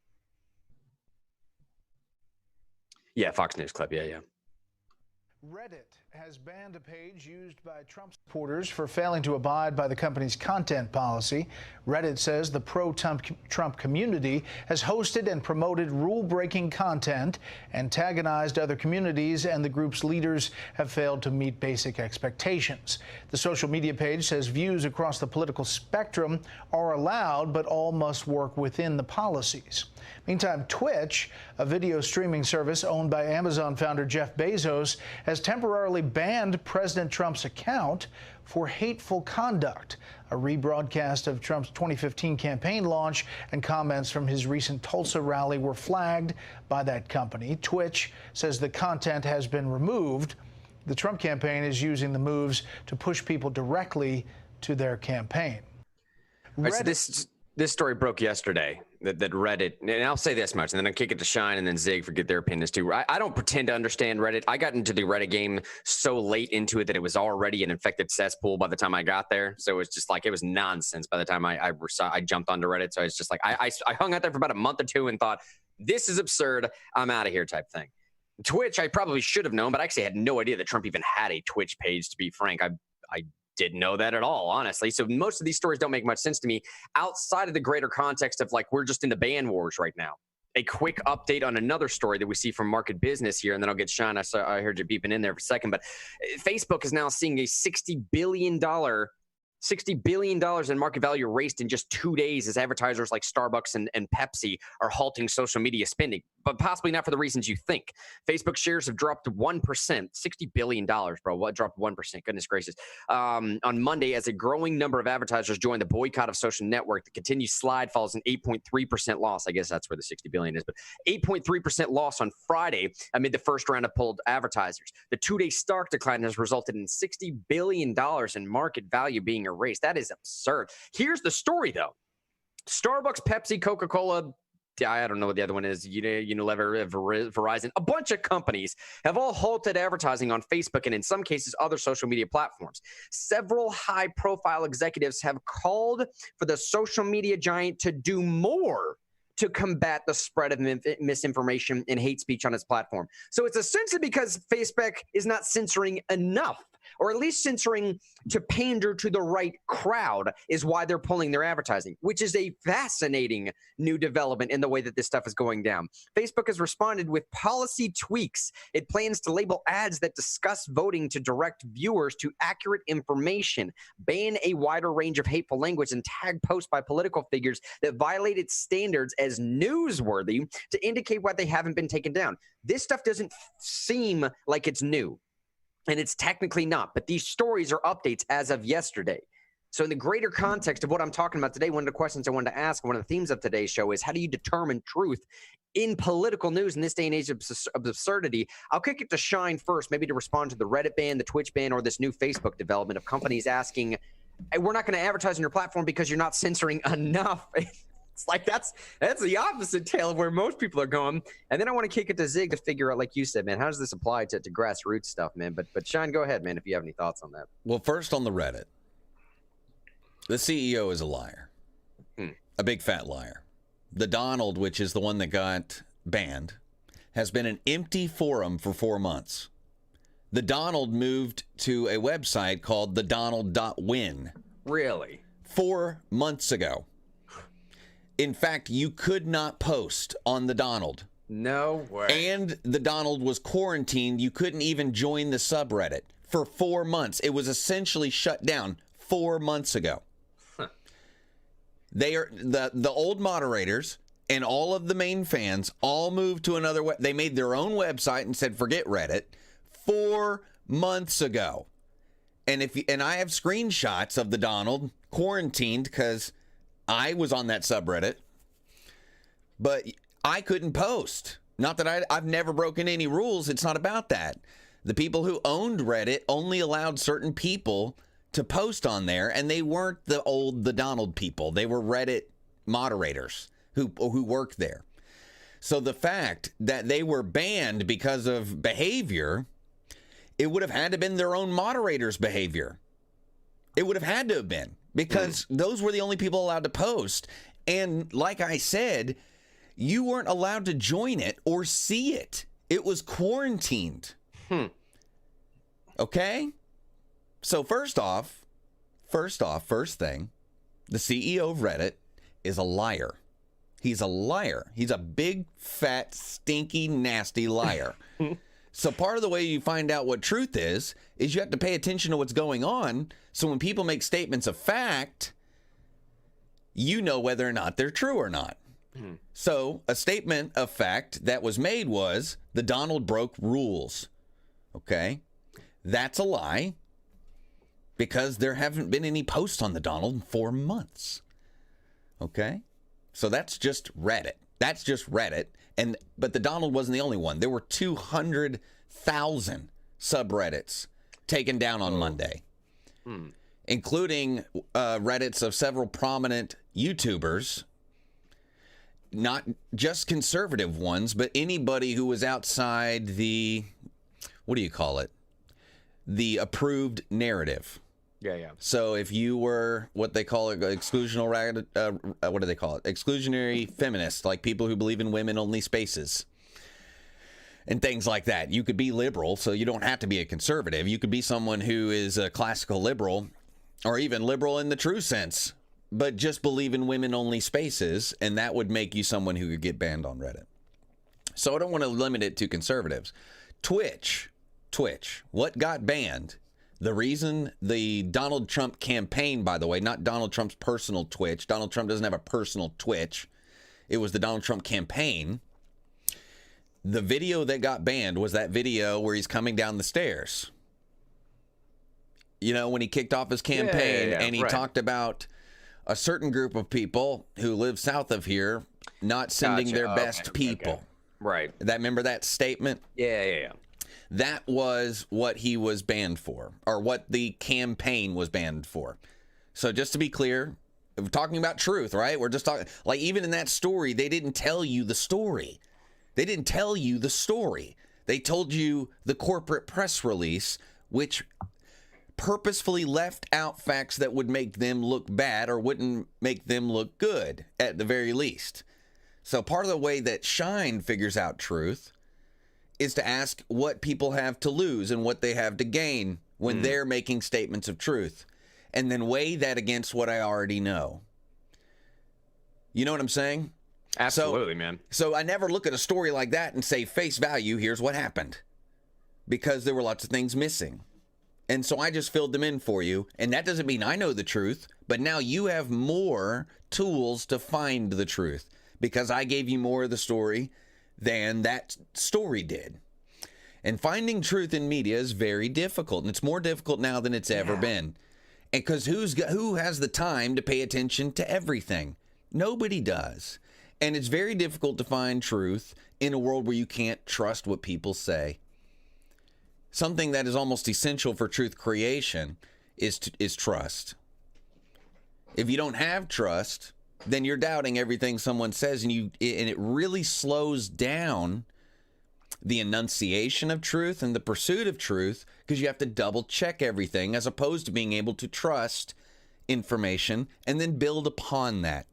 Yeah, Fox News clip. Yeah. Reddit has banned a page used by Trump supporters for failing to abide by the company's content policy. Reddit says the pro-Trump community has hosted and promoted rule-breaking content, antagonized other communities, and the group's leaders have failed to meet basic expectations. The social media page says views across the political spectrum are allowed, but all must work within the policies. Meantime, Twitch, a video streaming service owned by Amazon founder Jeff Bezos, has temporarily banned President Trump's account for hateful conduct. A rebroadcast of Trump's 2015 campaign launch and comments from his recent Tulsa rally were flagged by that company. Twitch says the content has been removed. The Trump campaign is using the moves to push people directly to their campaign. All right, so this story broke yesterday that Reddit, and I'll say this much, and then I'll kick it to Shine and then Zig for get their opinions too. I don't pretend to understand Reddit. I got into the Reddit game so late into it that it was already an infected cesspool by the time I got there. So it was just like, it was nonsense by the time I jumped onto Reddit. So it's just like, I hung out there for about a month or two and thought, this is absurd, I'm out of here type thing. Twitch, I probably should have known, but I actually had no idea that Trump even had a Twitch page, to be frank. I didn't know that at all, honestly. So most of these stories don't make much sense to me outside of the greater context of like, we're just in the ban wars right now. A quick update on another story that we see from Market Business here, and then I'll get Sean. I heard you beeping in there for a second, but Facebook is now seeing a $60 billion in market value erased in just 2 days as advertisers like Starbucks and Pepsi are halting social media spending, but possibly not for the reasons you think. Facebook shares have dropped 1%, $60 billion, bro. What dropped 1%? Goodness gracious. On Monday, as a growing number of advertisers joined the boycott of social network, the continued slide follows an 8.3% loss. I guess that's where the $60 billion is, but 8.3% loss on Friday amid the first round of pulled advertisers. The 2-day stock decline has resulted in $60 billion in market value being erased. That is absurd. Here's the story, though. Starbucks, Pepsi, Coca-Cola, I don't know what the other one is, Unilever, Verizon, a bunch of companies have all halted advertising on Facebook and in some cases other social media platforms. Several high-profile executives have called for the social media giant to do more to combat the spread of misinformation and hate speech on its platform. So it's essentially because Facebook is not censoring enough, or at least censoring to pander to the right crowd is why they're pulling their advertising, which is a fascinating new development in the way that this stuff is going down. Facebook has responded with policy tweaks. It plans to label ads that discuss voting to direct viewers to accurate information, ban a wider range of hateful language, and tag posts by political figures that violate its standards as newsworthy to indicate why they haven't been taken down. This stuff doesn't seem like it's new. And it's technically not, but these stories are updates as of yesterday. So in the greater context of what I'm talking about today, one of the questions I wanted to ask, one of the themes of today's show is, how do you determine truth in political news in this day and age of absurdity? I'll kick it to Shine first, maybe to respond to the Reddit ban, the Twitch ban, or this new Facebook development of companies asking, hey, we're not going to advertise on your platform because you're not censoring enough. It's like that's the opposite tale of where most people are going. And then I want to kick it to Zig to figure out, like you said, man, how does this apply to grassroots stuff, man? But Sean, go ahead, man, if you have any thoughts on that. Well, first on the Reddit, the CEO is a liar, a big fat liar. The Donald, which is the one that got banned, has been an empty forum for 4 months. The Donald moved to a website called thedonald.win. Really? 4 months ago. In fact, you could not post on the Donald. No way. And the Donald was quarantined. You couldn't even join the subreddit for 4 months. It was essentially shut down 4 months ago. Huh. They are the old moderators and all of the main fans all moved to another they made their own website and said forget Reddit 4 months ago. And I have screenshots of the Donald quarantined because I was on that subreddit, but I couldn't post. Not that I've never broken any rules. It's not about that. The people who owned Reddit only allowed certain people to post on there, and they weren't the Donald people. They were Reddit moderators who worked there. So the fact that they were banned because of behavior, it would have had to have been their own moderators' behavior. It would have had to have been, because those were the only people allowed to post. And like I said, you weren't allowed to join it or see it. It was quarantined. Okay? So first thing, the CEO of Reddit is a liar. He's a liar. He's a big, fat, stinky, nasty liar. So part of the way you find out what truth is you have to pay attention to what's going on. So when people make statements of fact, you know whether or not they're true or not. So a statement of fact that was made was the Donald broke rules. Okay? That's a lie, because there haven't been any posts on the Donald in 4 months. Okay? So that's just Reddit. But the Donald wasn't the only one. There were 200,000 subreddits taken down on Monday, including Reddits of several prominent YouTubers, not just conservative ones, but anybody who was outside the, what do you call it? The approved narrative. Yeah. So if you were what they call it, exclusionary feminists, like people who believe in women-only spaces and things like that. You could be liberal, so you don't have to be a conservative. You could be someone who is a classical liberal, or even liberal in the true sense, but just believe in women-only spaces, and that would make you someone who could get banned on Reddit. So I don't want to limit it to conservatives. Twitch, what got banned? The reason the Donald Trump campaign, by the way, not Donald Trump's personal Twitch. Donald Trump doesn't have a personal Twitch. It was the Donald Trump campaign. The video that got banned was that video where he's coming down the stairs. You know, when he kicked off his campaign and he talked about a certain group of people who live south of here not sending their best people. Okay. Right. Remember that statement? Yeah. That was what he was banned for, or what the campaign was banned for. So just to be clear, we're talking about truth, right? We're just talking, like, even in that story, they didn't tell you the story. They told you the corporate press release, which purposefully left out facts that would make them look bad or wouldn't make them look good, at the very least. So part of the way that Shine figures out truth is to ask what people have to lose and what they have to gain when they're making statements of truth, and then weigh that against what I already know. You know what I'm saying? Absolutely, man. So I never look at a story like that and say, face value, here's what happened, because there were lots of things missing. And so I just filled them in for you. And that doesn't mean I know the truth, but now you have more tools to find the truth, because I gave you more of the story than that story did. And finding truth in media is very difficult, and it's more difficult now than it's ever been. And because who has the time to pay attention to everything? Nobody does. And it's very difficult to find truth in a world where you can't trust what people say. Something that is almost essential for truth creation is trust. If you don't have trust, then you're doubting everything someone says, and it really slows down the enunciation of truth and the pursuit of truth, because you have to double check everything, as opposed to being able to trust information and then build upon that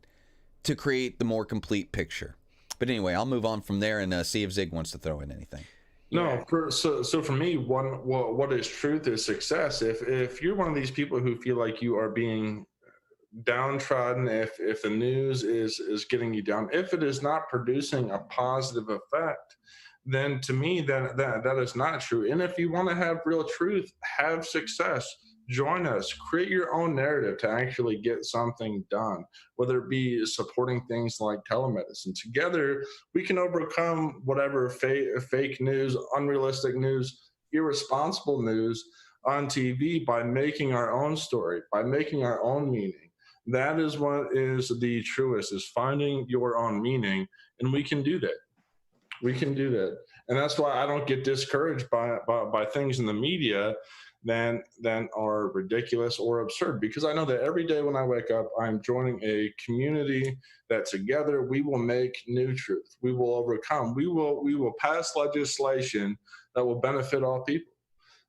to create the more complete picture. But anyway, I'll move on from there and see if Zig wants to throw in anything. No, so for me, what is truth is success. If you're one of these people who feel like you are being downtrodden, if the news is getting you down, if it is not producing a positive effect, then to me that is not true. And if you want to have real truth, have success, join us, create your own narrative to actually get something done, whether it be supporting things like telemedicine. Together we can overcome whatever fake news, unrealistic news, irresponsible news on TV by making our own story, by making our own meaning, That is what is the truest, is finding your own meaning. And we can do that. We can do that. And that's why I don't get discouraged by things in the media that are ridiculous or absurd, because I know that every day when I wake up, I'm joining a community that together we will make new truth. We will overcome. We will pass legislation that will benefit all people.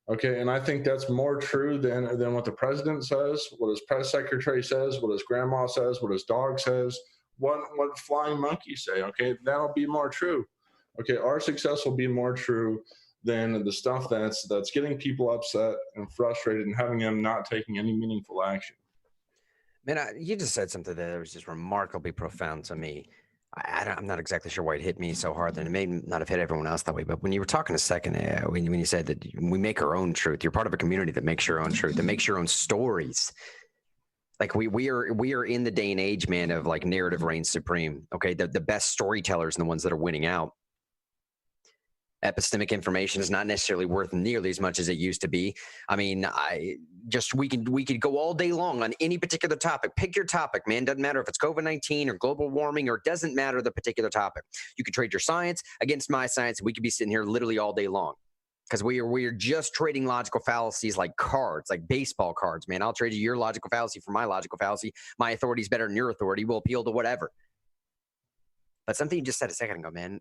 Okay, and I think that's more true than what the president says, what his press secretary says, what his grandma says, what his dog says, what flying monkeys say. Okay, that'll be more true. Okay, our success will be more true than the stuff that's getting people upset and frustrated and having them not taking any meaningful action. Man, you just said something that was just remarkably profound to me. I'm not exactly sure why it hit me so hard, and it may not have hit everyone else that way. But when you were talking a second, when you said that we make our own truth, you're part of a community that makes your own truth, that makes your own stories. Like we are in the day and age, man, of like narrative reigns supreme. Okay, the best storytellers and the ones that are winning out. Epistemic information is not necessarily worth nearly as much as it used to be. I mean, we could go all day long on any particular topic. Pick your topic, man. Doesn't matter if it's COVID-19 or global warming, or doesn't matter the particular topic. You could trade your science against my science. We could be sitting here literally all day long, because we are just trading logical fallacies like cards, like baseball cards, man. I'll trade you your logical fallacy for my logical fallacy. My authority is better than your authority. We'll appeal to whatever. But something you just said a second ago, man,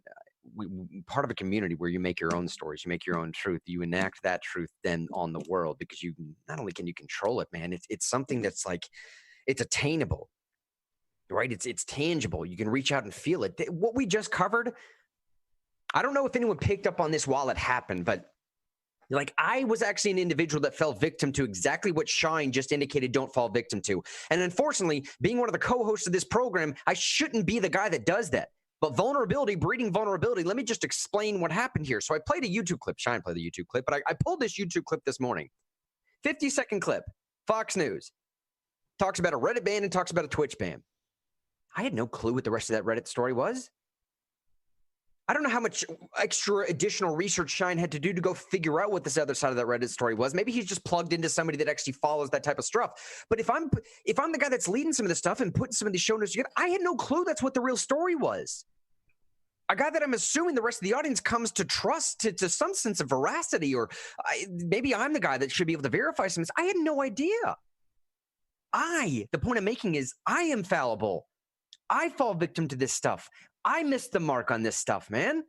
we part of a community where you make your own stories, you make your own truth, you enact that truth then on the world, because you not only can you control it, man, it's something that's like, it's attainable, right? It's tangible. You can reach out and feel it. What we just covered, I don't know if anyone picked up on this while it happened, but like, I was actually an individual that fell victim to exactly what Shine just indicated don't fall victim to. And unfortunately, being one of the co-hosts of this program, I shouldn't be the guy that does that. But vulnerability, breeding vulnerability, let me just explain what happened here. So I played a YouTube clip. Shine played the YouTube clip, but I pulled this YouTube clip this morning. 50-second clip. Fox News. Talks about a Reddit ban and talks about a Twitch ban. I had no clue what the rest of that Reddit story was. I don't know how much extra additional research Shine had to do to go figure out what this other side of that Reddit story was. Maybe he's just plugged into somebody that actually follows that type of stuff. But if I'm the guy that's leading some of this stuff and putting some of these show notes together, I had no clue that's what the real story was. A guy that I'm assuming the rest of the audience comes to trust to some sense of veracity, or maybe I'm the guy that should be able to verify some. I had no idea. The point I'm making is I am fallible. I fall victim to this stuff. I missed the mark on this stuff, man.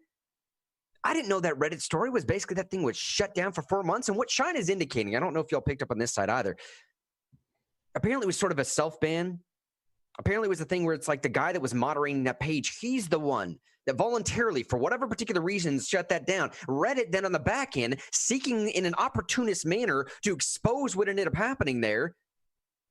I didn't know that Reddit story was basically that thing was shut down for 4 months. And what Shine is indicating, I don't know if y'all picked up on this side either. Apparently it was sort of a self-ban. Apparently it was a thing where it's like the guy that was moderating that page, he's the one that voluntarily, for whatever particular reasons, shut that down. Reddit then on the back end, seeking in an opportunist manner to expose what ended up happening there,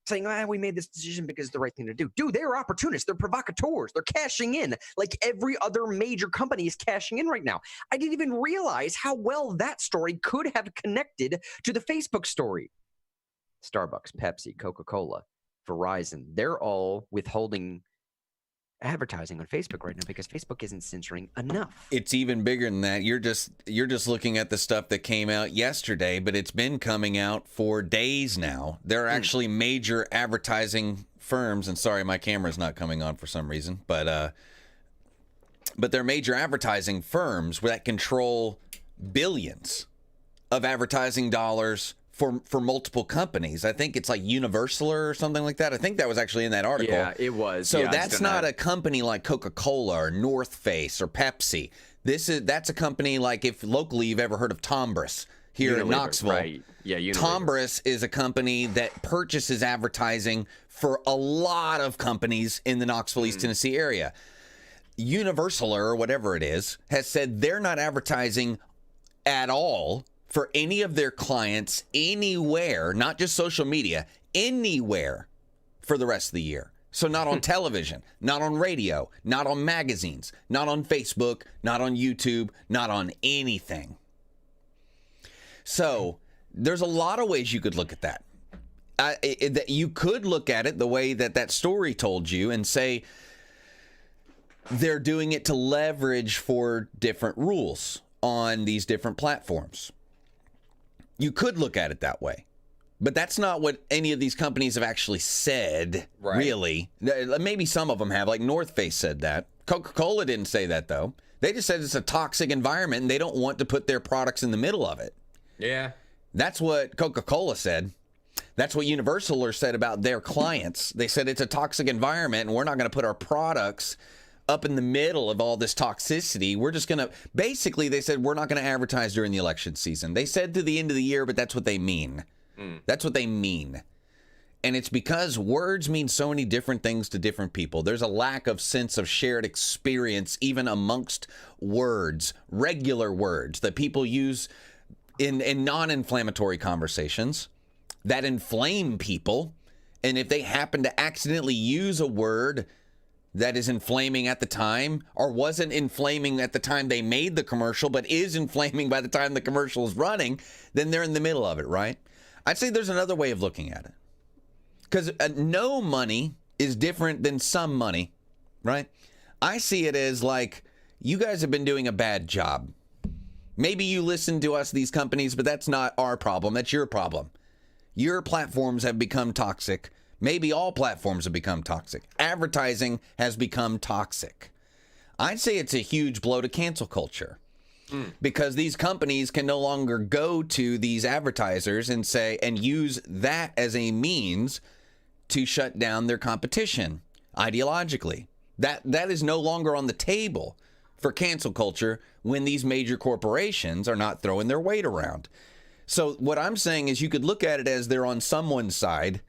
saying, we made this decision because it's the right thing to do. Dude, they're opportunists. They're provocateurs. They're cashing in like every other major company is cashing in right now. I didn't even realize how well that story could have connected to the Facebook story. Starbucks, Pepsi, Coca-Cola, Verizon, they're all withholding advertising on Facebook right now because Facebook isn't censoring enough. It's even bigger than that. You're just looking at the stuff that came out yesterday, but it's been coming out for days now. There are actually major advertising firms, and sorry, my camera's not coming on for some reason, but they're major advertising firms that control billions of advertising dollars for multiple companies. I think it's like Universal or something like that. I think that was actually in that article. Yeah, it was. So that's not a company like Coca-Cola or North Face or Pepsi. That's a company like, if locally you've ever heard of Tombras here in Knoxville. Right. Yeah, Tombras is a company that purchases advertising for a lot of companies in the Knoxville, East Tennessee area. Universal or whatever it is has said they're not advertising at all for any of their clients anywhere, not just social media, anywhere for the rest of the year. So not on television, not on radio, not on magazines, not on Facebook, not on YouTube, not on anything. So there's a lot of ways you could look at that. You could look at it the way that story told you and say they're doing it to leverage for different rules on these different platforms. You could look at it that way. But that's not what any of these companies have actually said, really. Maybe some of them have, like North Face said that. Coca-Cola didn't say that, though. They just said it's a toxic environment, and they don't want to put their products in the middle of it. Yeah. That's what Coca-Cola said. That's what Universal said about their clients. They said it's a toxic environment, and we're not going to put our products up in the middle of all this toxicity. We're just going to, basically, they said we're not going to advertise during the election season. They said to the end of the year, but that's what they mean. That's what they mean. And it's because words mean so many different things to different people. There's a lack of sense of shared experience even amongst words, regular words that people use in non-inflammatory conversations that inflame people. And if they happen to accidentally use a word that is inflaming at the time, or wasn't inflaming at the time they made the commercial, but is inflaming by the time the commercial is running, then they're in the middle of it, right? I'd say there's another way of looking at it. Because no money is different than some money, right? I see it as like, you guys have been doing a bad job. Maybe you listen to us, these companies, but that's not our problem. That's your problem. Your platforms have become toxic. Maybe all platforms have become toxic. Advertising has become toxic. I'd say it's a huge blow to cancel culture. Because these companies can no longer go to these advertisers and say, and use that as a means to shut down their competition ideologically. That is no longer on the table for cancel culture when these major corporations are not throwing their weight around. So what I'm saying is you could look at it as they're on someone's side,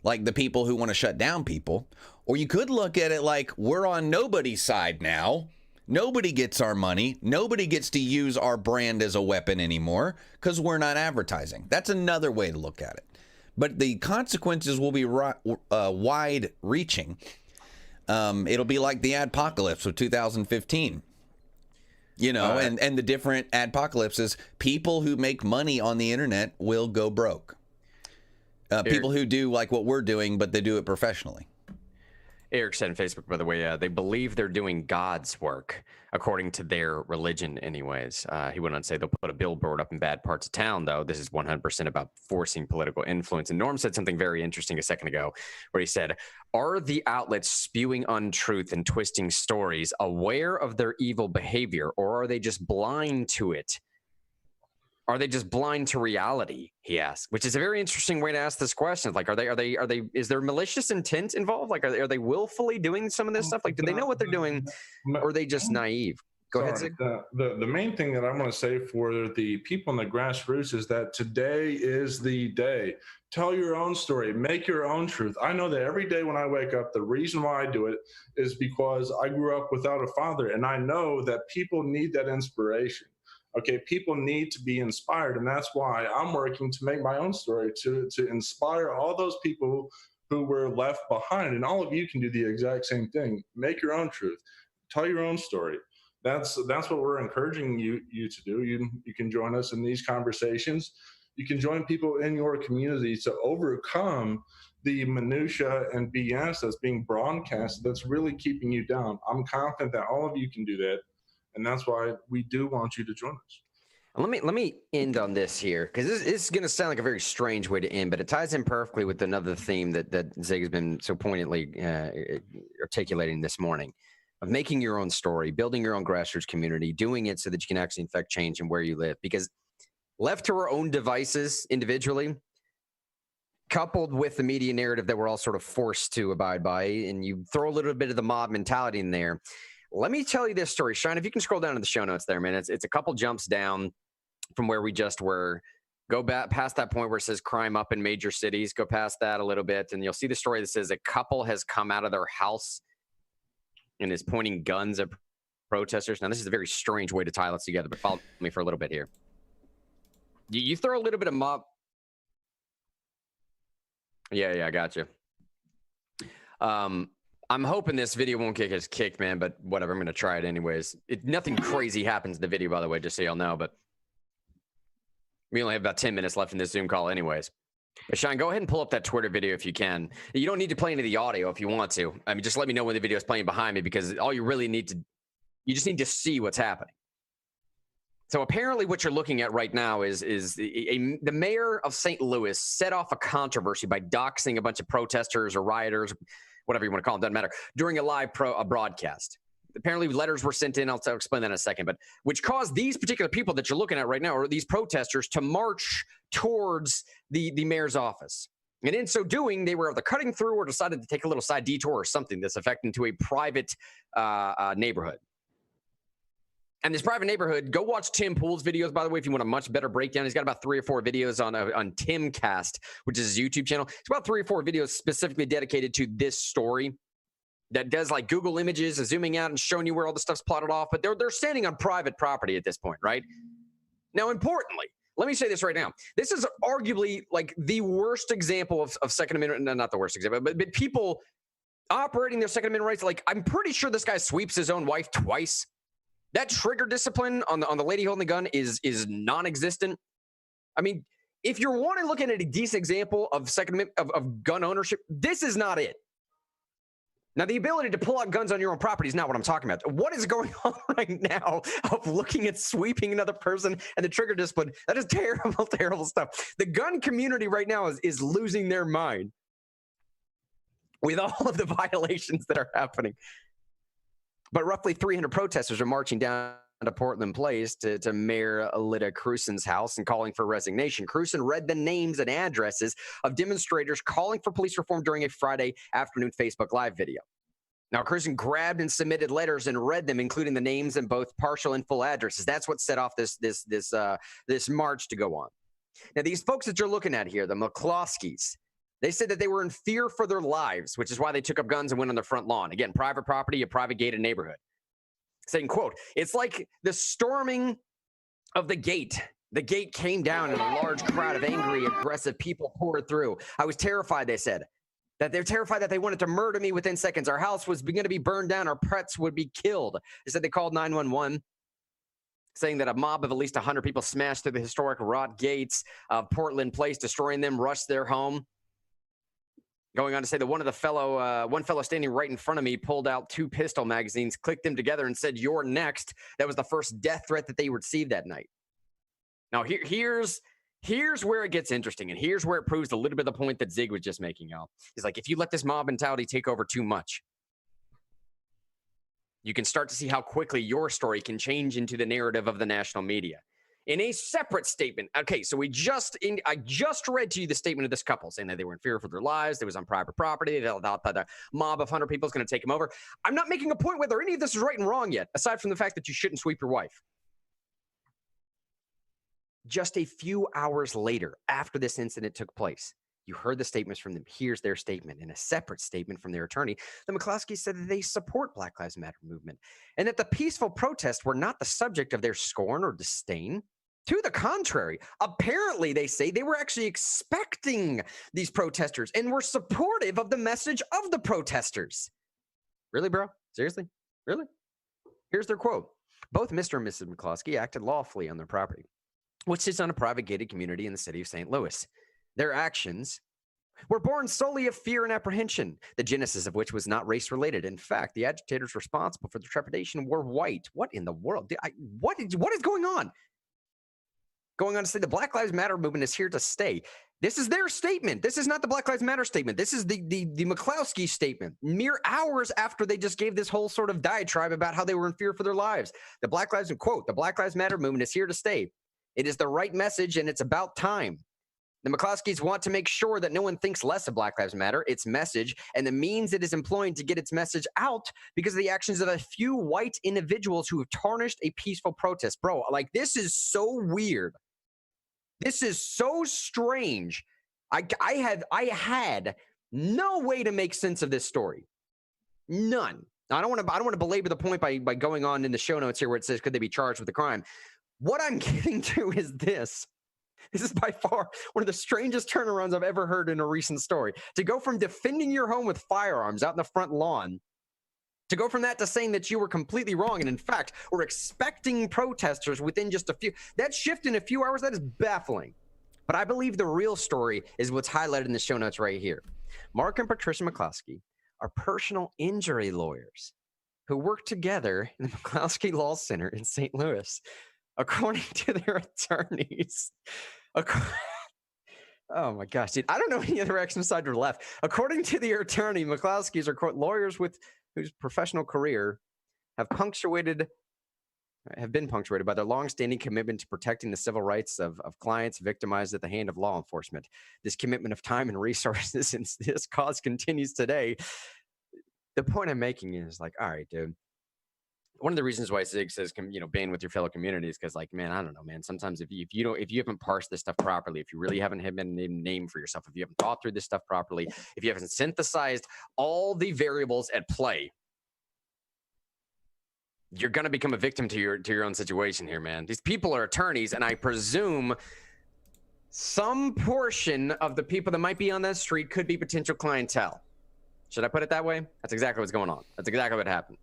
like the people who want to shut down people, or you could look at it like we're on nobody's side now. Nobody gets our money. Nobody gets to use our brand as a weapon anymore because we're not advertising. That's another way to look at it. But the consequences will be wide-reaching. It'll be like the adpocalypse of 2015. You know, and the different adpocalypses, people who make money on the internet will go broke. People who do like what we're doing, but they do it professionally. Eric said on Facebook, by the way, they believe they're doing God's work, according to their religion anyways. He went on to say they'll put a billboard up in bad parts of town, though. This is 100% about forcing political influence. And Norm said something very interesting a second ago, where he said, are the outlets spewing untruth and twisting stories aware of their evil behavior, or are they just blind to it? Are they just blind to reality? He asked, which is a very interesting way to ask this question. Like, are they, is there malicious intent involved? Like, are they willfully doing some of this stuff? Like, do they know what they're doing, or are they just naive? Go ahead, Zig. The main thing that I want to say for the people in the grassroots is that today is the day. Tell your own story. Make your own truth. I know that every day when I wake up, the reason why I do it is because I grew up without a father, and I know that people need that inspiration. Okay, people need to be inspired, and that's why I'm working to make my own story, to inspire all those people who were left behind. And all of you can do the exact same thing. Make your own truth. Tell your own story. That's what we're encouraging you to do. You can join us in these conversations. You can join people in your community to overcome the minutia and BS that's being broadcast that's really keeping you down. I'm confident that all of you can do that. And that's why we do want you to join us. Let me end on this here, because this is going to sound like a very strange way to end, but it ties in perfectly with another theme that Zig has been so poignantly articulating this morning, of making your own story, building your own grassroots community, doing it so that you can actually affect change in where you live. Because left to our own devices individually, coupled with the media narrative that we're all sort of forced to abide by, and you throw a little bit of the mob mentality in there. Let me tell you this story, Sean. If you can scroll down to the show notes there, man, it's a couple jumps down from where we just were. Go back past that point where it says crime up in major cities. Go past that a little bit, and you'll see the story that says a couple has come out of their house and is pointing guns at protesters. Now, this is a very strange way to tie this together, but follow me for a little bit here. You throw a little bit of mob. Yeah, I got you. I'm hoping this video won't get us kicked, man, but whatever. I'm going to try it anyways. Nothing crazy happens in the video, by the way, just so y'all know, but we only have about 10 minutes left in this Zoom call anyways. But Sean, go ahead and pull up that Twitter video if you can. You don't need to play any of the audio if you want to. I mean, just let me know when the video is playing behind me, because all you really need to, you just need to see what's happening. So apparently what you're looking at right now is the mayor of St. Louis set off a controversy by doxing a bunch of protesters or rioters, whatever you want to call them, doesn't matter, during a live broadcast. Apparently letters were sent in, I'll explain that in a second, but which caused these particular people that you're looking at right now, or these protesters, to march towards the mayor's office. And in so doing, they were either cutting through or decided to take a little side detour or something that's affecting to a private neighborhood. And this private neighborhood, go watch Tim Pool's videos, by the way, if you want a much better breakdown. He's got about 3 or 4 videos on Timcast, which is his YouTube channel. It's about 3 or 4 videos specifically dedicated to this story that does like Google images and zooming out and showing you where all the stuff's plotted off. But they're standing on private property at this point, right? Now, importantly, let me say this right now. This is arguably like the worst example of Second Amendment. No, not the worst example, but people operating their Second Amendment rights. Like, I'm pretty sure this guy sweeps his own wife twice. That trigger discipline on the lady holding the gun is non-existent. I mean, if you're wanting to look at a decent example of of gun ownership, this is not it. Now, the ability to pull out guns on your own property is not what I'm talking about. What is going on right now of looking at sweeping another person and the trigger discipline? That is terrible, terrible stuff. The gun community right now is losing their mind with all of the violations that are happening. But roughly 300 protesters are marching down to Portland Place to Mayor Lyda Krewson's house and calling for resignation. Krewson read the names and addresses of demonstrators calling for police reform during a Friday afternoon Facebook Live video. Now, Krewson grabbed and submitted letters and read them, including the names and both partial and full addresses. That's what set off this march to go on. Now, these folks that you're looking at here, the McCloskeys, they said that they were in fear for their lives, which is why they took up guns and went on their front lawn. Again, private property, a private gated neighborhood. Saying, quote, "It's like the storming of the gate. The gate came down and a large crowd of angry, aggressive people poured through. I was terrified," they said. That they're terrified that they wanted to murder me within seconds. Our house was going to be burned down. Our pets would be killed. They said they called 911. Saying that a mob of at least 100 people smashed through the historic wrought gates of Portland Place, destroying them, rushed their home. Going on to say that one fellow standing right in front of me pulled out 2 pistol magazines, clicked them together, and said, "You're next." That was the first death threat that they received that night. Now, here's where it gets interesting, and here's where it proves a little bit of the point that Zig was just making, y'all. He's like, if you let this mob mentality take over too much, you can start to see how quickly your story can change into the narrative of the national media. In a separate statement, okay, so I just read to you the statement of this couple saying that they were in fear for their lives. They was on private property. They thought that a mob of 100 people is going to take them over. I'm not making a point whether any of this is right and wrong yet, aside from the fact that you shouldn't sweep your wife. Just a few hours later, after this incident took place, you heard the statements from them. Here's their statement. In a separate statement from their attorney, the McCloskeys said that they support Black Lives Matter movement and that the peaceful protests were not the subject of their scorn or disdain. To the contrary, apparently, they say they were actually expecting these protesters and were supportive of the message of the protesters. Really, bro? Seriously? Really? Here's their quote. "Both Mr. and Mrs. McCloskey acted lawfully on their property, which sits on a private gated community in the city of St. Louis. Their actions were born solely of fear and apprehension, the genesis of which was not race-related. In fact, the agitators responsible for the trepidation were white." What in the world? What is going on? Going on to say the Black Lives Matter movement is here to stay. This is their statement. This is not the Black Lives Matter statement. This is the McCloskey statement, mere hours after they just gave this whole sort of diatribe about how they were in fear for their lives. The Black Lives Matter movement is here to stay. It is the right message, and it's about time. The McCloskeys want to make sure that no one thinks less of Black Lives Matter, its message, and the means it is employing to get its message out because of the actions of a few white individuals who have tarnished a peaceful protest. Bro, like, this is so weird. This is so strange. I had no way to make sense of this story. None. Now, I don't want to belabor the point by going on in the show notes here where it says, could they be charged with a crime? What I'm getting to is this. This is by far one of the strangest turnarounds I've ever heard in a recent story. To go from defending your home with firearms out in the front lawn, to go from that to saying that you were completely wrong, and in fact, we're expecting protesters within just a few. That shift in a few hours, that is baffling. But I believe the real story is what's highlighted in the show notes right here. Mark and Patricia McCloskey are personal injury lawyers who work together in the McCloskey Law Center in St. Louis. according to their attorneys. Oh my gosh, dude. I don't know any other direction side or left. According to the attorney, McCloskey's are quote lawyers with whose professional career have been punctuated by their long-standing commitment to protecting the civil rights of clients victimized at the hand of law enforcement. This commitment of time and resources in this cause continues today. The point I'm making is like, all right, dude. One of the reasons why Zig says, band with your fellow community is because, like, man, I don't know, man. Sometimes if you haven't parsed this stuff properly, if you really haven't had a name for yourself, if you haven't thought through this stuff properly, if you haven't synthesized all the variables at play, you're gonna become a victim to your own situation here, man. These people are attorneys, and I presume some portion of the people that might be on that street could be potential clientele. Should I put it that way? That's exactly what's going on. That's exactly what happened.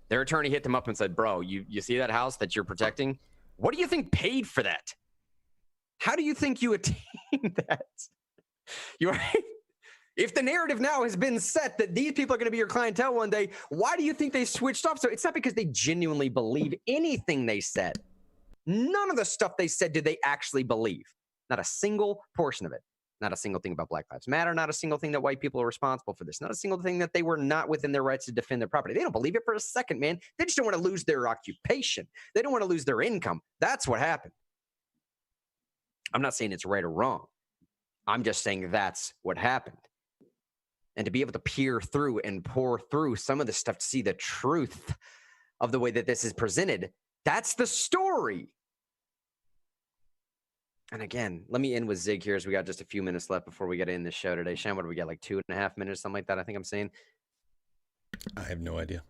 Their attorney hit them up and said, bro, you see that house that you're protecting? What do you think paid for that? How do you think you attained that? You're right. If the narrative now has been set that these people are going to be your clientele one day, why do you think they switched off? So it's not because they genuinely believe anything they said. None of the stuff they said did they actually believe. Not a single portion of it. Not a single thing about Black Lives Matter. Not a single thing that white people are responsible for this. Not a single thing that they were not within their rights to defend their property. They don't believe it for a second, man. They just don't want to lose their occupation. They don't want to lose their income. That's what happened. I'm not saying it's right or wrong. I'm just saying that's what happened. And to be able to peer through and pour through some of this stuff to see the truth of the way that this is presented, that's the story. And again, let me end with Zig here as we got just a few minutes left before we get in this show today. Shan, what do we get, like 2.5 minutes, something like that, I think I'm saying? I have no idea.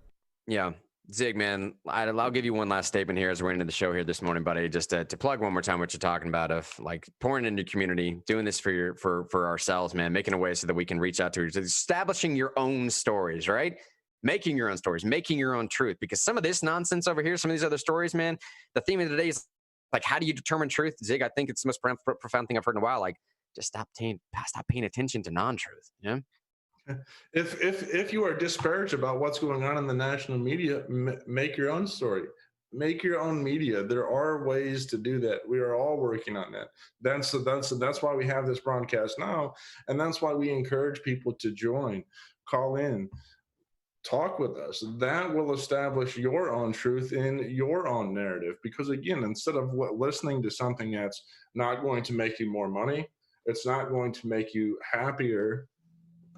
Yeah. Zig, man, I'll give you one last statement here as we're into the show here this morning, buddy, just to plug one more time what you're talking about of like pouring into your community, doing this for ourselves, man, making a way so that we can reach out to establishing your own stories, right? Making your own stories, making your own truth, because some of this nonsense over here, some of these other stories, man, the theme of today is like, how do you determine truth? Zig, I think it's the most profound thing I've heard in a while. Like, just stop paying attention to non-truth. Yeah. If you are disparaged about what's going on in the national media, make your own story. Make your own media. There are ways to do that. We are all working on that. That's why we have this broadcast now, and that's why we encourage people to join, call in, talk with us. That will establish your own truth in your own narrative. Because again, instead of listening to something that's not going to make you more money, it's not going to make you happier,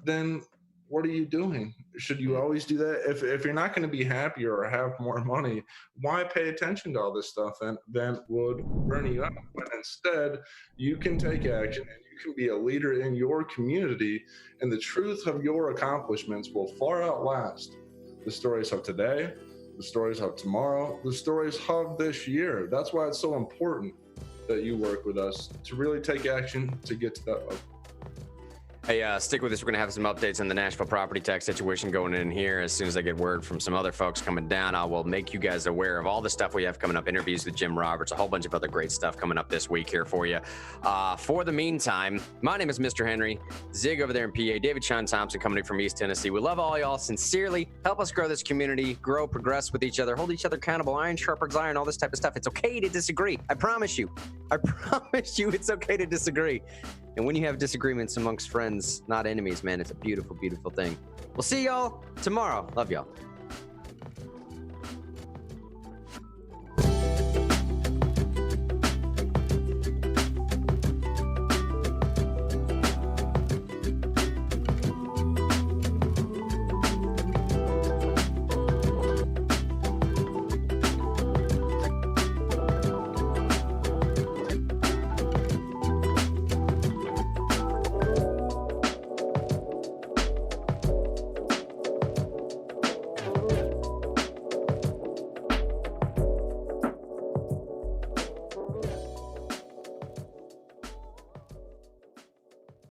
then what are you doing? Should you always do that? If you're not going to be happier or have more money, why pay attention to all this stuff that would burn you out? But instead, you can take action and you can be a leader in your community, and the truth of your accomplishments will far outlast the stories of today, the stories of tomorrow, the stories of this year. That's why it's so important that you work with us to really take action to get to that level. Hey, stick with us. We're going to have some updates on the Nashville property tax situation going in here. As soon as I get word from some other folks coming down, I will make you guys aware of all the stuff we have coming up, interviews with Jim Roberts, a whole bunch of other great stuff coming up this week here for you. For the meantime, my name is Mr. Henry. Zig over there in PA, David Sean Thompson coming in from East Tennessee. We love all y'all sincerely. Help us grow this community, grow, progress with each other, hold each other accountable, iron sharpens iron, all this type of stuff. It's okay to disagree. I promise you. I promise you it's okay to disagree. And when you have disagreements amongst friends, not enemies, man, it's a beautiful, beautiful thing. We'll see y'all tomorrow. Love y'all.